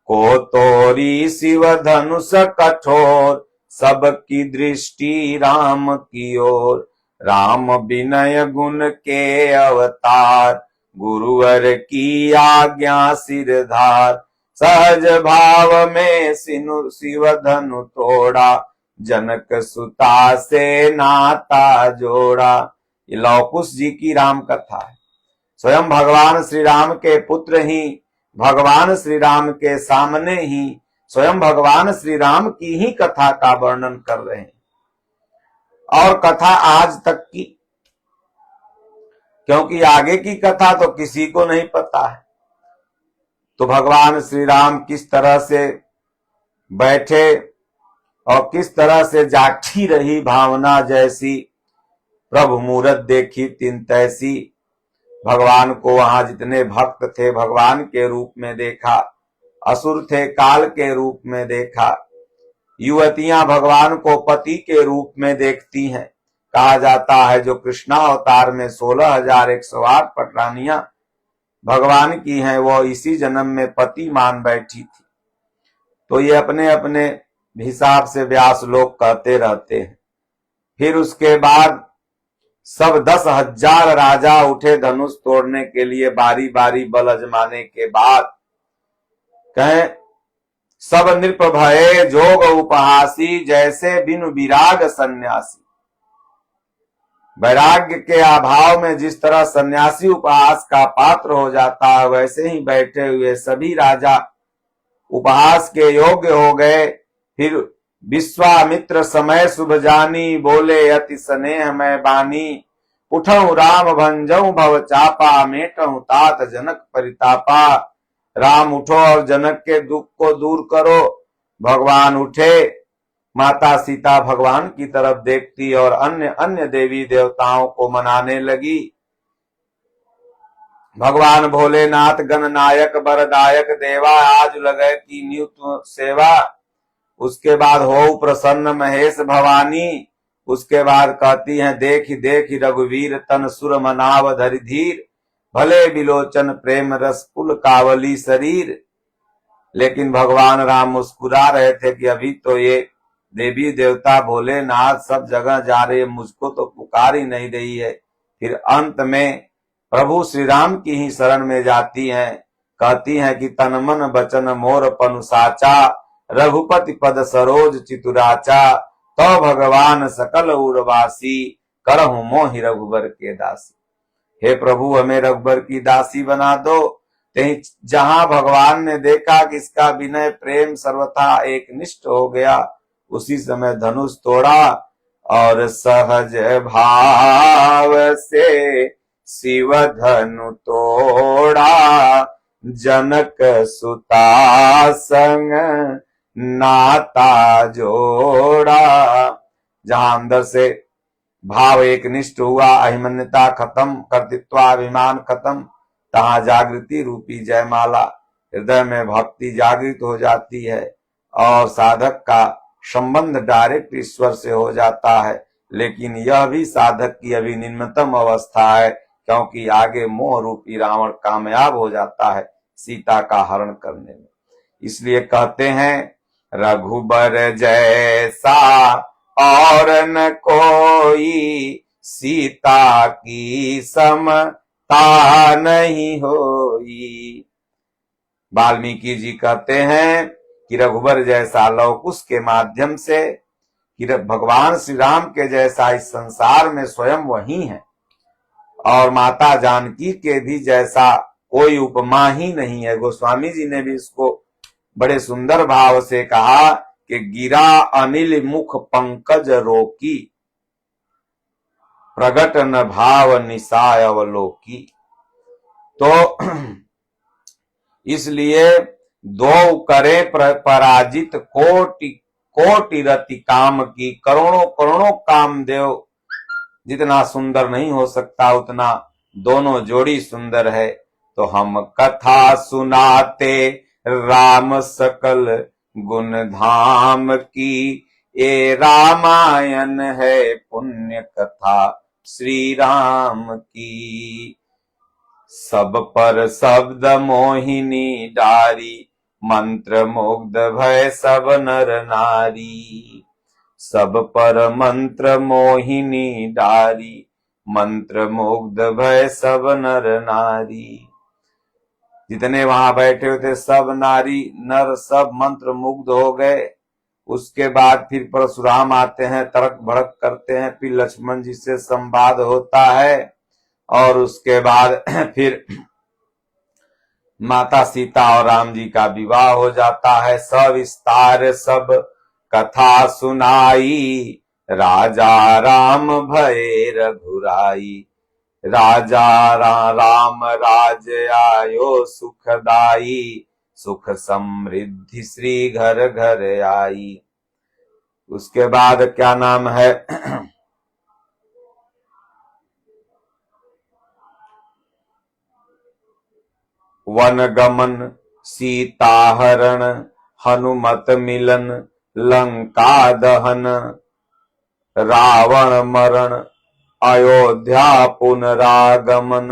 को तोरी शिव धनुष कठोर सबकी दृष्टि राम की ओर। राम विनय गुण के अवतार, गुरुवर की आज्ञा सिरधार। सहज भाव में सिनु शिव धनु तोड़ा, जनक सुता से नाता जोड़ा। ये लौह कुश जी की राम कथा है। स्वयं भगवान श्री राम के पुत्र ही भगवान श्री राम के सामने ही स्वयं भगवान श्री राम की ही कथा का वर्णन कर रहे हैं। और कथा आज तक की, क्योंकि आगे की कथा तो किसी को नहीं पता है। तो भगवान श्री राम किस तरह से बैठे और किस तरह से जाठी रही भावना जैसी, प्रभु मूरत देखी तिन तैसी। भगवान को वहां जितने भक्त थे भगवान के रूप में देखा, असुर थे काल के रूप में देखा, युवतियां भगवान को पति के रूप में देखती हैं। कहा जाता है जो कृष्णा अवतार में 16,108 पटरानियां भगवान की हैं, वो इसी जन्म में पति मान बैठी थी। तो ये अपने अपने हिसाब से व्यास लोग कहते रहते हैं। फिर उसके बाद सब 10,000 राजा उठे धनुष तोड़ने के लिए, बारी बारी बल अजमाने के बाद कहें सब नृप भये जोग उपहासी, जैसे बिनु विराग सन्यासी। वैराग्य के अभाव में जिस तरह सन्यासी उपहास का पात्र हो जाता है, वैसे ही बैठे हुए सभी राजा उपहास के योग्य हो गए। फिर विश्वामित्र समय शुभ जानी, बोले अति स्नेह मैं बानी। उठऊं राम भंजऊं भव चापा, मेटऊं तात जनक परितापा। राम उठो और जनक के दुख को दूर करो। भगवान उठे, माता सीता भगवान की तरफ देखती और अन्य अन्य देवी देवताओं को मनाने लगी। भगवान भोलेनाथ गणनायक बरदायक देवा, आज लगे की न्यूत सेवा। उसके बाद हो प्रसन्न महेश भवानी। उसके बाद कहती हैं देख देख रघुवीर तन सुर मनाव धरि धीर, भले बिलोचन प्रेम रस पुल कावली शरीर। लेकिन भगवान राम मुस्कुरा रहे थे कि अभी तो ये देवी देवता भोलेनाथ सब जगह जा रहे, मुझको तो पुकार ही नहीं रही है। फिर अंत में प्रभु श्री राम की ही शरण में जाती हैं, कहती हैं कि तन मन बचन मोर पनु साचा, रघुपति पद सरोज चितुराचा। तो भगवान सकल उर्वासी, करहु मोहि रघुबर के दासी। हे प्रभु हमें रघुबर की दासी बना दो। जहां भगवान ने देखा कि इसका विनय प्रेम सर्वथा एक निष्ठ हो गया, उसी समय धनुष तोड़ा और सहज भाव से शिव धनु तोड़ा। जनक सुता संग नाता जोड़ा। जहां अंदर से भाव एक निष्ठ हुआ, अहिमन्यता खत्म, कर्तृत्वाभिमान खत्म, तहां जागृति रूपी जयमाला, हृदय में भक्ति जागृत हो जाती है और साधक का संबंध डायरेक्ट ईश्वर से हो जाता है। लेकिन यह भी साधक की अभी निम्नतम अवस्था है, क्योंकि आगे मोह रूपी रावण कामयाब हो जाता है सीता का हरण करने में। इसलिए कहते हैं रघुबर जैसा और न कोई, सीता की समता नहीं होई। वाल्मीकि जी कहते हैं कि रघुबर जैसा लौह कुश के माध्यम से, कि भगवान श्री राम के जैसा इस संसार में स्वयं वही है, और माता जानकी के भी जैसा कोई उपमा ही नहीं है। गोस्वामी जी ने भी इसको बड़े सुंदर भाव से कहा कि गिरा अनिल मुख पंकज रोकी, प्रगट न भाव निसाय अवलोकी। तो इसलिए दो करे पराजित कोटि कोटि रति काम की। करोड़ों करोड़ों कामदेव जितना सुंदर नहीं हो सकता, उतना दोनों जोड़ी सुंदर है। तो हम कथा सुनाते राम सकल गुण धाम की। ये रामायण है पुण्य कथा श्री राम की। सब पर शब्द मोहिनी डारी, मंत्र मुग्ध भय सब नर नारी। सब पर मंत्र मोहिनी डारी, मंत्र मुग्ध भय सब नर नारी। जितने वहां बैठे हुए थे सब नारी नर सब मंत्र मुग्ध हो गए। उसके बाद फिर परशुराम आते हैं, तड़क भड़क करते हैं, फिर लक्ष्मण जी से संवाद होता है और उसके बाद फिर माता सीता और राम जी का विवाह हो जाता है। सविस्तार सब कथा सुनाई, राजा राम भये रघुराई। राजा राम राज आयो सुखदाई, सुख समृद्धि श्री घर घर आई। उसके बाद क्या नाम है वन गमन, सीता हरण, हनुमत मिलन, लंका दहन, रावण मरण, अयोध्या पुनरागमन।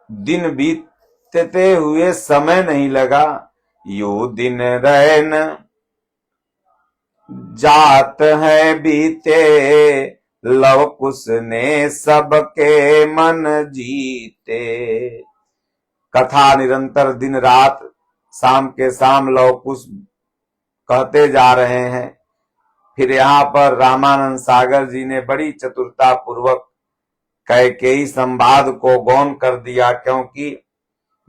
दिन बीतते हुए समय नहीं लगा, यू दिन रैन जात है बीते। लव कुश ने सबके मन जीते। कथा निरंतर दिन रात शाम के शाम लव कुश कहते जा रहे हैं। फिर यहाँ पर रामानंद सागर जी ने बड़ी चतुरता पूर्वक कैकेयी संवाद को गौण कर दिया, क्योंकि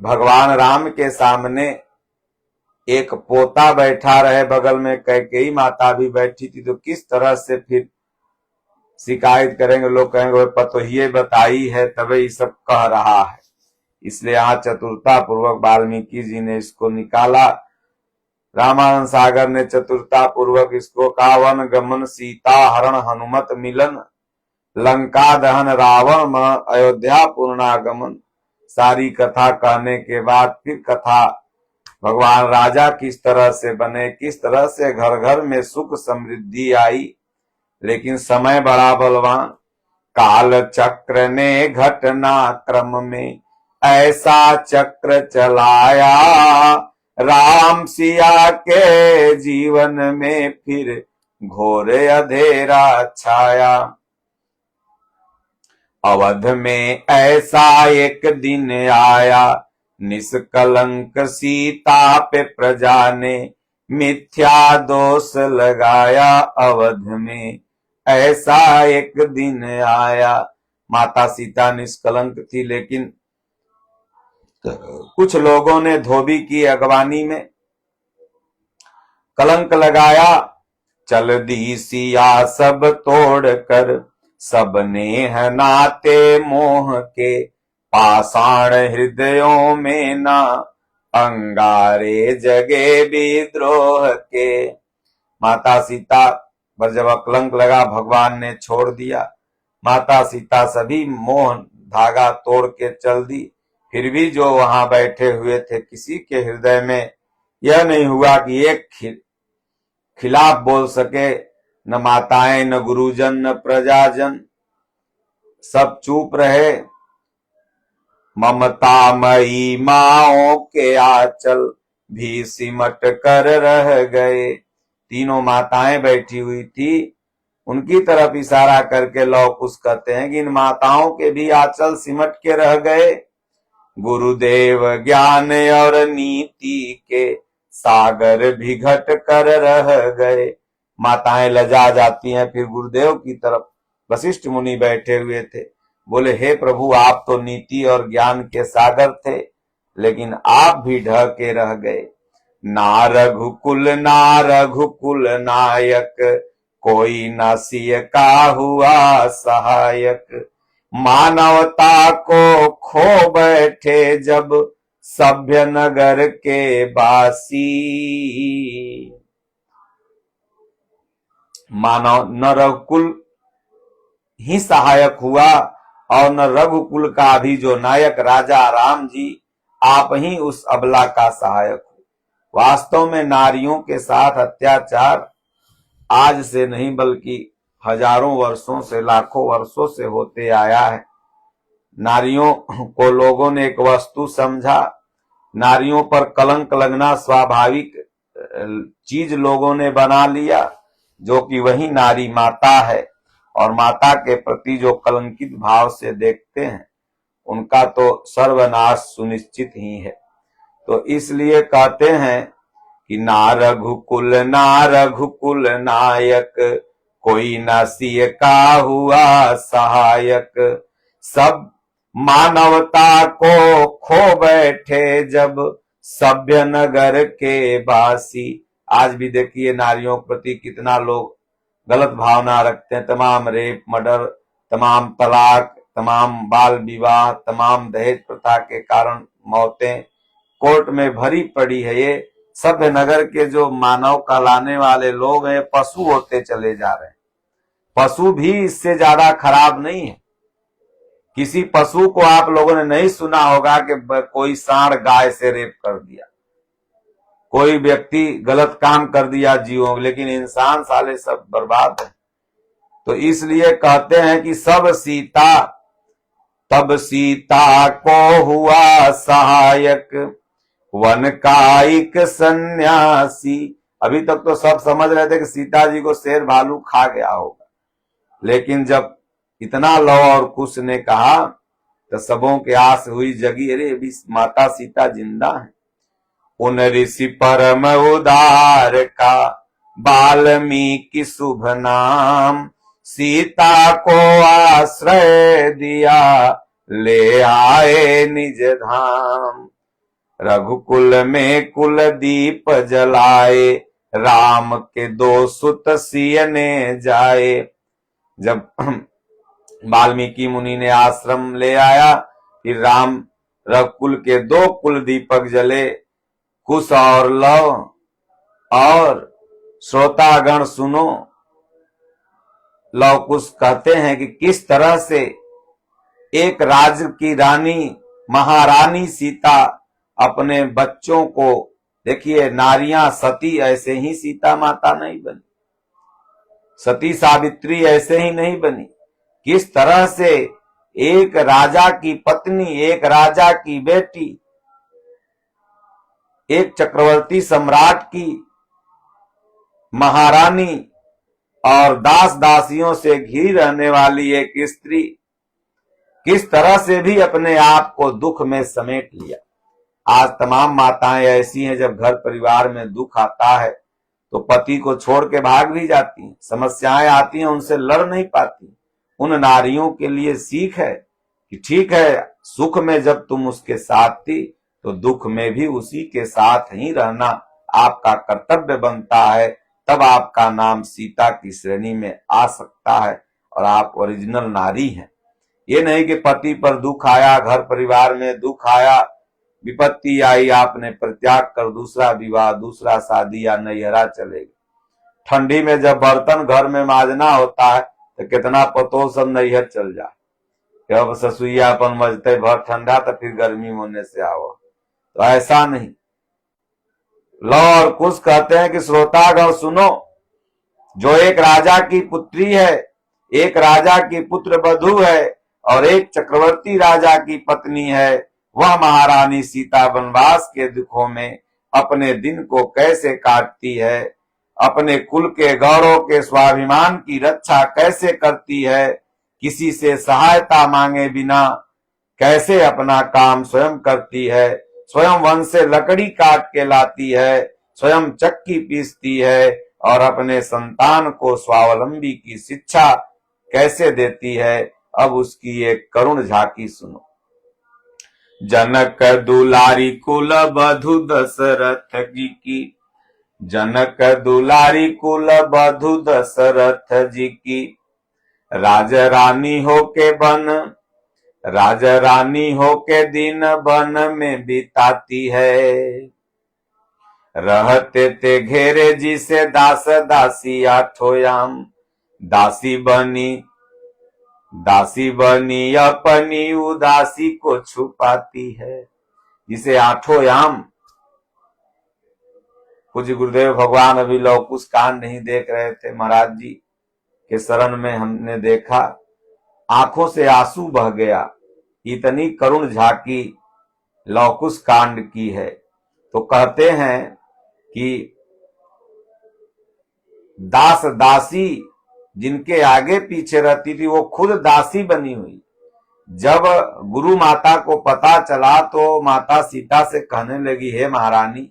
भगवान राम के सामने एक पोता बैठा रहे, बगल में कैकेयी माता भी बैठी थी, तो किस तरह से फिर शिकायत करेंगे, लोग कहेंगे पतोहिए बताई है तभी ये सब कह रहा है। इसलिए यहाँ चतुरता पूर्वक वाल्मीकि जी ने इसको निकाला। रामानंद सागर ने चतुरता पूर्वक इसको कहा, वन गमन, सीता हरण, हनुमत मिलन, लंका दहन, रावण मरण, अयोध्या पुनरागमन। सारी कथा कहने के बाद फिर कथा भगवान राजा किस तरह से बने, किस तरह से घर घर में सुख समृद्धि आई। लेकिन समय बड़ा बलवान, काल चक्र ने घटना क्रम में ऐसा चक्र चलाया। राम सिया के जीवन में फिर घोर अंधेरा छाया। अवध में ऐसा एक दिन आया, निष्कलंक सीता पे प्रजा ने मिथ्या दोष लगाया। अवध में ऐसा एक दिन आया। माता सीता निष्कलंक थी, लेकिन कुछ लोगों ने धोबी की अगवानी में कलंक लगाया। चल दी सिया सब तोड़ कर, सबने है नाते मोह के। पाषाण हृदयों में ना अंगारे जगे विद्रोह के। माता सीता पर जब कलंक लगा, भगवान ने छोड़ दिया। माता सीता सभी मोह धागा तोड़ के चल दी। फिर भी जो वहां बैठे हुए थे, किसी के हृदय में यह नहीं हुआ कि एक खिलाफ बोल सके। न माताएं, न गुरुजन, न प्रजाजन, सब चुप रहे। ममतामयी माओ के आंचल भी सिमट कर रह गए। तीनों माताएं बैठी हुई थी, उनकी तरफ इशारा करके लौ कुश कहते हैं कि इन माताओं के भी आंचल सिमट के रह गए। गुरुदेव ज्ञान और नीति के सागर भी घट कर रह गए। माताएं लजा जाती हैं। फिर गुरुदेव की तरफ वशिष्ठ मुनि बैठे हुए थे, बोले हे प्रभु, आप तो नीति और ज्ञान के सागर थे, लेकिन आप भी ढह के रह गए। ना रघुकुल नायक, कोई न सिय का हुआ सहायक। मानवता को खो बैठे जब सभ्य नगर के बासी। मानव न रघुकुल ही सहायक हुआ और न रघुकुल का भी जो नायक राजा राम जी, आप ही उस अबला का सहायक हो। वास्तव में नारियों के साथ अत्याचार आज से नहीं बल्कि हजारों वर्षों से, लाखों वर्षों से होते आया है। नारियों को लोगों ने एक वस्तु समझा, नारियों पर कलंक लगना स्वाभाविक चीज लोगों ने बना लिया, जो कि वही नारी माता है। और माता के प्रति जो कलंकित भाव से देखते हैं, उनका तो सर्वनाश सुनिश्चित ही है। तो इसलिए कहते हैं कि ना रघुकुल नायक, कोई न सिय का हुआ सहायक। सब मानवता को खो बैठे जब सभ्य नगर के बासी। आज भी देखिए नारियों के प्रति कितना लोग गलत भावना रखते हैं। तमाम रेप, मर्डर, तमाम तलाक, तमाम बाल विवाह, तमाम दहेज प्रथा के कारण मौतें कोर्ट में भरी पड़ी है। ये सभ्य नगर के जो मानव कहलाने वाले लोग हैं, पशु होते चले जा रहे हैं। पशु भी इससे ज्यादा खराब नहीं है। किसी पशु को आप लोगों ने नहीं सुना होगा कि कोई सांड गाय से रेप कर दिया, कोई व्यक्ति गलत काम कर दिया जीवों, लेकिन इंसान साले सब बर्बाद है। तो इसलिए कहते हैं कि तब सीता को हुआ सहायक, वन कायिक सन्यासी। अभी तक तो सब समझ रहे थे कि सीता जी को शेर भालू खा गया होगा, लेकिन जब इतना लव और कुश ने कहा तो सबों के आस हुई जगी, अरे अभी माता सीता जिंदा है। उन ऋषि परम उदार का वाल्मीकि शुभ नाम, सीता को आश्रय दिया ले आए निज धाम। रघुकुल में कुल दीप जलाए, राम के 2 सुत सिय ने जाए। जब वाल्मीकि मुनि ने आश्रम ले आया, फिर राम रघुकुल के 2 कुल दीपक जले, कुश और लव। और श्रोतागण सुनो, लव कुश कहते हैं कि किस तरह से एक राज्य की रानी, महारानी सीता अपने बच्चों को, देखिए नारियां सती ऐसे ही सीता माता नहीं बनी, सती सावित्री ऐसे ही नहीं बनी। किस तरह से एक राजा की पत्नी, एक राजा की बेटी, एक चक्रवर्ती सम्राट की महारानी और दास दासियों से घिरी रहने वाली एक स्त्री, किस तरह से भी अपने आप को दुख में समेट लिया। आज तमाम माताएं ऐसी हैं, जब घर परिवार में दुख आता है तो पति को छोड़ के भाग भी जाती हैं, समस्याएं आती हैं, उनसे लड़ नहीं पाती। उन नारियों के लिए सीख है कि ठीक है, सुख में जब तुम उसके साथ थी तो दुख में भी उसी के साथ ही रहना आपका कर्तव्य बनता है। तब आपका नाम सीता की श्रेणी में आ सकता है और आप ओरिजिनल नारी हैं। ये नहीं कि पति पर दुख आया, घर परिवार में दुख आया, विपत्ति आई, आपने परित्याग कर दूसरा विवाह, दूसरा शादी या नैहरा चले गए। ठंडी में जब बर्तन घर में मांजना होता है तो कितना पतो सब नैहर चल जाए, अब ससुईया अपन मजते भर ठंडा तो फिर गर्मी होने से आओ। तो ऐसा नहीं। लव और कुश कहते हैं कि श्रोतागण सुनो, जो एक राजा की पुत्री है, एक राजा की पुत्र वधू है और एक चक्रवर्ती राजा की पत्नी है, वह महारानी सीता वनवास के दुखों में अपने दिन को कैसे काटती है, अपने कुल के गौरव के स्वाभिमान की रक्षा कैसे करती है, किसी से सहायता मांगे बिना कैसे अपना काम स्वयं करती है, स्वयं वन से लकड़ी काट के लाती है, स्वयं चक्की पीसती है और अपने संतान को स्वावलंबी की शिक्षा कैसे देती है। अब उसकी एक करुण झांकी सुनो। जनक दुलारी कुल बधु दशरथ जी की, जनक दुलारी कुल बधु दशरथ जी की, राजरानी होके दिन वन में बिताती है। रहते ते घेरे जिसे दास दासी आठोयाम, दासी बनी दासी बनी अपनी उदासी को छुपाती है। जिसे आठों याम, पूज्य गुरुदेव भगवान अभी लौकुश कांड नहीं देख रहे थे, महाराज जी के शरण में हमने देखा, आंखों से आंसू बह गया, इतनी करुण झांकी लौकुश कांड की है। तो कहते हैं कि दास दासी जिनके आगे पीछे रहती थी वो खुद दासी बनी हुई। जब गुरु माता को पता चला तो माता सीता से कहने लगी, हे महारानी,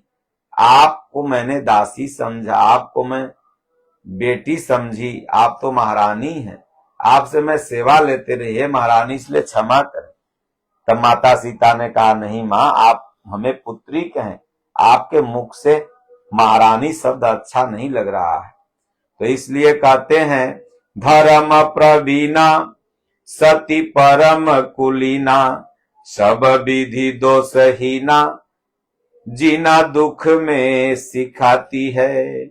आपको मैंने दासी समझा, आपको मैं बेटी समझी, आप तो महारानी हैं, आपसे मैं सेवा लेते रही, हे महारानी इसलिए क्षमा करें। तब माता सीता ने कहा, नहीं माँ, आप हमें पुत्री कहें, आपके मुख से महारानी शब्द अच्छा नहीं लग रहा है। तो इसलिए कहते हैं, धर्म प्रवीणा सती परम कुलीना, सब विधि दोषहीना, जीना दुख में सिखाती है।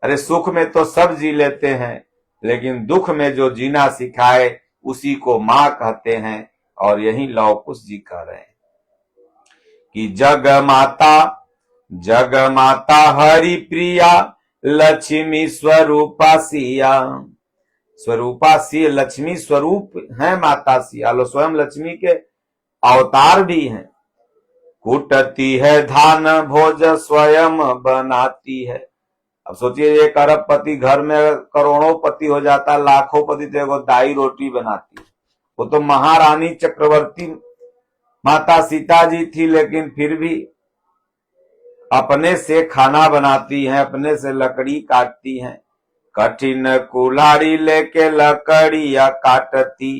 अरे सुख में तो सब जी लेते हैं, लेकिन दुख में जो जीना सिखाए उसी को मां कहते हैं। और यही लौ कुश जी कह रहे हैं कि जग माता हरि प्रिया, लक्ष्मी स्वरूपा सिया। स्वरूपा सिया, लक्ष्मी स्वरूप है माता सिया, स्वयं लक्ष्मी के अवतार भी हैं। कुटती है धान भोज स्वयं बनाती है। अब सोचिए, एक अरबपति घर में करोड़ों पति हो जाता, लाखों पति, तो एगो दाई रोटी बनाती है। वो तो महारानी चक्रवर्ती माता सीता जी थी, लेकिन फिर भी अपने से खाना बनाती हैं, अपने से लकड़ी काटती हैं। कठिन कुल्हाड़ी लेके लकड़ियां काटती,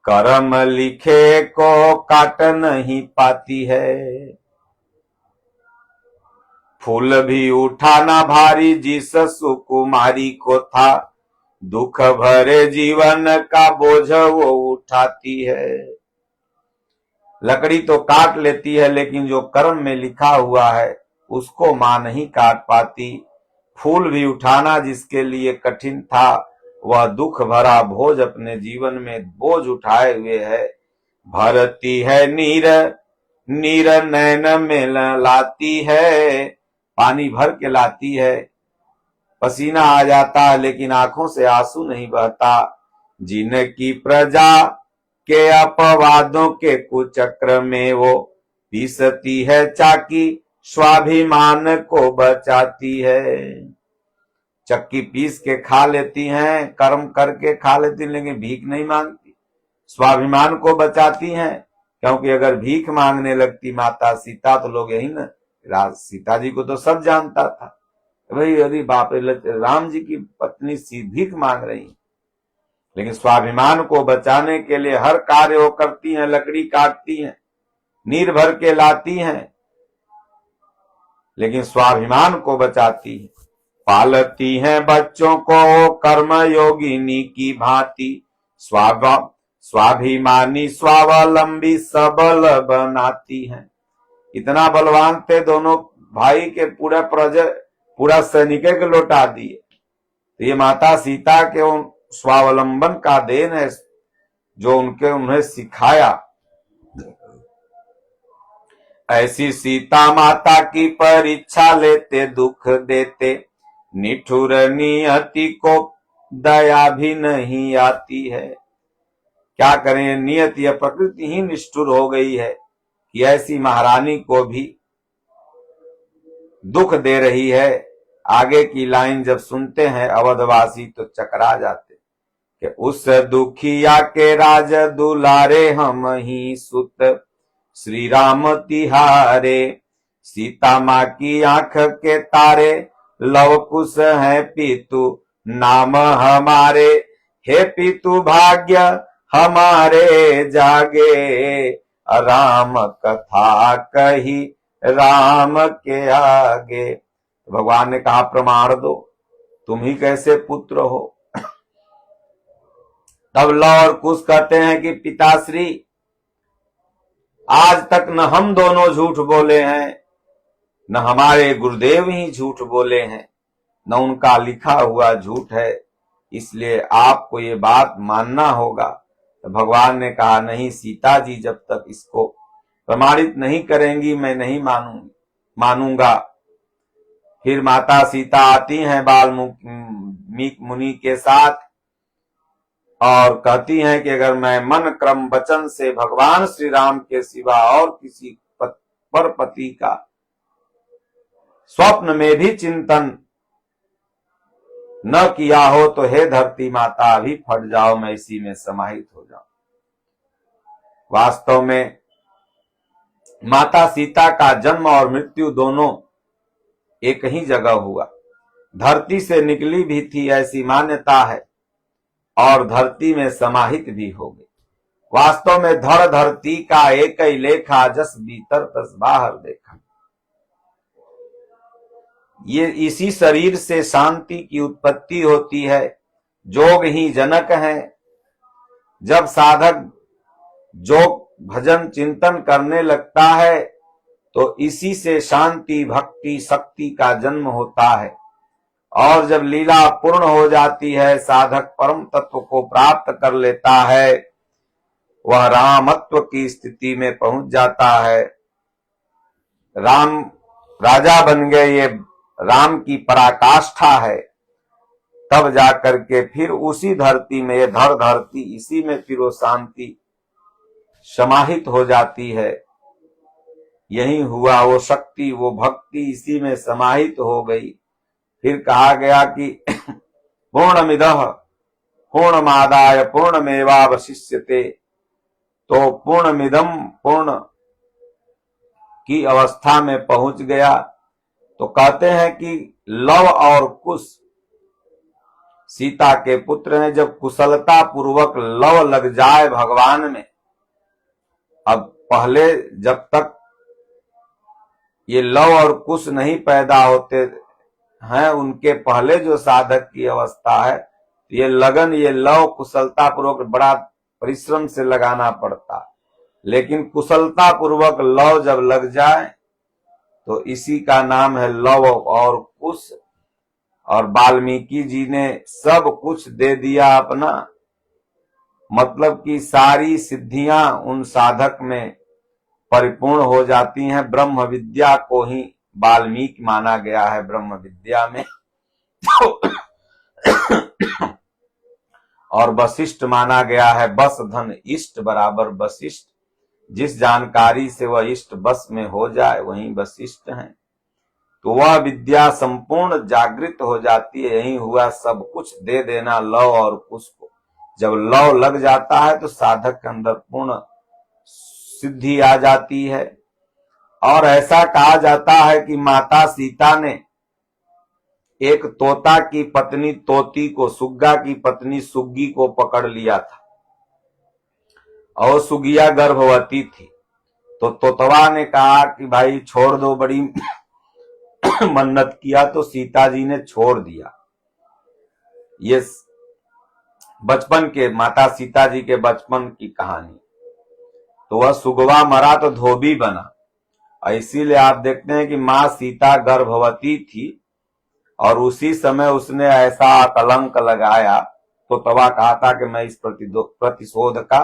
कर्म लिखे को काट नहीं पाती है। फूल भी उठाना भारी जिस सुकुमारी को था, दुख भरे जीवन का बोझ वो उठाती है। लकड़ी तो काट लेती है, लेकिन जो कर्म में लिखा हुआ है उसको मां नहीं काट पाती। फूल भी उठाना जिसके लिए कठिन था, वह दुख भरा बोझ अपने जीवन में बोझ उठाए हुए है। भरती है नीर नैन में लाती है, पानी भर के लाती है, पसीना आ जाता है, लेकिन आंखों से आंसू नहीं बहता। जिनकी प्रजा के अपवादों के कुचक्र में वो पीसती है चाकी, स्वाभिमान को बचाती है। चक्की पीस के खा लेती हैं, कर्म करके खा लेती हैं, लेकिन भीख नहीं मांगती, स्वाभिमान को बचाती हैं। क्योंकि अगर भीख मांगने लगती माता सीता तो लोग यही ना, सीता जी को तो सब जानता था, भाई अरे बाप रे, राम जी की पत्नी सी भीख मांग रही। लेकिन स्वाभिमान को बचाने के लिए हर कार्य वो करती हैं, लकड़ी काटती हैं, नीर भर के लाती हैं, लेकिन स्वाभिमान को बचाती है। पालती हैं बच्चों को कर्म योगिनी की भांति, स्वाभिमानी स्वावलंबी सबल बनाती हैं। इतना बलवान थे दोनों भाई के पूरा सैनिक के लौटा दिए। तो ये माता सीता के स्वावलंबन का देन है, जो उन्हें सिखाया। ऐसी सीता माता की परीक्षा लेते दुख देते, निठुर नियति को दया भी नहीं आती है। क्या करें, नियत या प्रकृति ही निष्ठुर हो गई है कि ऐसी महारानी को भी दुख दे रही है। आगे की लाइन जब सुनते हैं अवधवासी तो चकरा जाते कि उस दुखिया के राज दुलारे हम ही सुत, श्री राम तिहारे। सीता माँ की आंख के तारे, लव कुश है पितु नाम हमारे। हे पितु भाग्य हमारे जागे, राम कथा कही राम के आगे। भगवान ने कहा, प्रमाण दो, तुम ही कैसे पुत्र हो। तब लव और कुश कहते हैं कि पिताश्री, आज तक न हम दोनों झूठ बोले हैं, न हमारे गुरुदेव ही झूठ बोले हैं, न उनका लिखा हुआ झूठ है। इसलिए आपको ये बात मानना होगा तो भगवान ने कहा नहीं सीता जी, जब तक इसको प्रमाणित नहीं करेंगी मैं नहीं मानूंगा। फिर माता सीता आती हैं वाल्मीकि मुनि के साथ और कहती हैं कि अगर मैं मन क्रम वचन से भगवान श्री राम के सिवा और किसी पर पति का स्वप्न में भी चिंतन न किया हो तो हे धरती माता अभी फट जाओ, मैं इसी में समाहित हो जाऊं। वास्तव में माता सीता का जन्म और मृत्यु दोनों एक ही जगह हुआ। धरती से निकली भी थी ऐसी मान्यता है और धरती में समाहित भी हो गई। वास्तव में धड़ धरती का एक ही लेखा, जस भीतर तस बाहर देखा। ये इसी शरीर से शांति की उत्पत्ति होती है। जोग ही जनक है। जब साधक जोग भजन चिंतन करने लगता है तो इसी से शांति भक्ति शक्ति का जन्म होता है। और जब लीला पूर्ण हो जाती है, साधक परम तत्व को प्राप्त कर लेता है, वह रामत्व की स्थिति में पहुंच जाता है। राम राजा बन गए, ये राम की पराकाष्ठा है। तब जाकर के फिर उसी धरती में, ये धर धरती, इसी में फिर वो शांति समाहित हो जाती है। यही हुआ, वो शक्ति वो भक्ति इसी में समाहित हो गई। फिर कहा गया कि पूर्णमिदः पूर्णमादाय पूर्णमेवावशिष्यते, तो पूर्णमिदम पूर्ण की अवस्था में पहुंच गया। तो कहते हैं कि लव और कुश सीता के पुत्र हैं। जब कुशलता पूर्वक लव लग जाए भगवान में, अब पहले जब तक ये लव और कुश नहीं पैदा होते हैं, उनके पहले जो साधक की अवस्था है, ये लगन, ये लव कुशलता पूर्वक बड़ा परिश्रम से लगाना पड़ता। लेकिन कुशलता पूर्वक लव जब लग जाए तो इसी का नाम है लव और कुश। और वाल्मीकि जी ने सब कुछ दे दिया अपना, मतलब कि सारी सिद्धियां उन साधक में परिपूर्ण हो जाती हैं। ब्रह्म विद्या को ही वाल्मीकि माना गया है ब्रह्म विद्या में। और वशिष्ठ माना गया है बस धन इष्ट बराबर वशिष्ठ। जिस जानकारी से वह इष्ट बस में हो जाए वही वशिष्ठ हैं। तो वह विद्या संपूर्ण जागृत हो जाती है। यही हुआ, सब कुछ दे देना लव और कुश को। जब लव लग जाता है तो साधक के अंदर पूर्ण सिद्धि आ जाती है। और ऐसा कहा जाता है कि माता सीता ने एक तोता की पत्नी तोती को, सुग्गा की पत्नी सुग्गी को पकड़ लिया था और सुगिया गर्भवती थी। तो तोतवा ने कहा कि भाई छोड़ दो, बड़ी मन्नत किया तो सीता जी ने छोड़ दिया। ये बचपन के, माता सीता जी के बचपन की कहानी। तो वह सुगवा मरा तो धोबी बना। इसीलिए आप देखते हैं कि मां सीता गर्भवती थी और उसी समय उसने ऐसा कलंक लगाया। तो तवा कहा था कि मैं इस प्रतिशोध का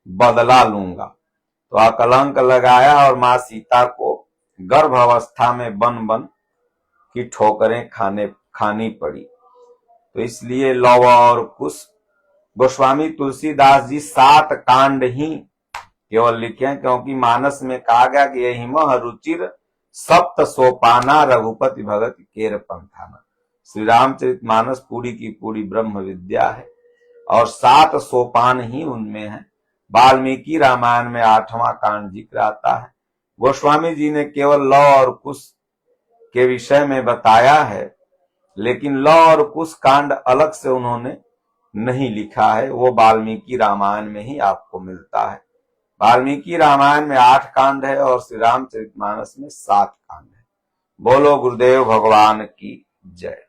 बदला लूंगा। तो अकलंक लगाया और मां सीता को गर्भ अवस्था में बन बन की ठोकरें खानी पड़ी। तो इसलिए लव और कुश, गोस्वामी तुलसीदास जी 7 कांड ही केवल लिखे हैं, क्योंकि मानस में कहा गया कि यही मह रुचिर सप्त सोपाना रघुपति भगत केर पंथाना। श्री रामचरित मानस पूरी की पूरी ब्रह्म विद्या है और 7 सोपान ही उनमें है। वाल्मीकि रामायण में 8वां कांड जिक्र आता है। गोस्वामी जी ने केवल लव और कुश के विषय में बताया है, लेकिन लव और कुश कांड अलग से उन्होंने नहीं लिखा है। वो वाल्मीकि रामायण में ही आपको मिलता है। वाल्मीकि रामायण में 8 कांड है और श्री रामचरितमानस में 7 कांड है। बोलो गुरुदेव भगवान की जय।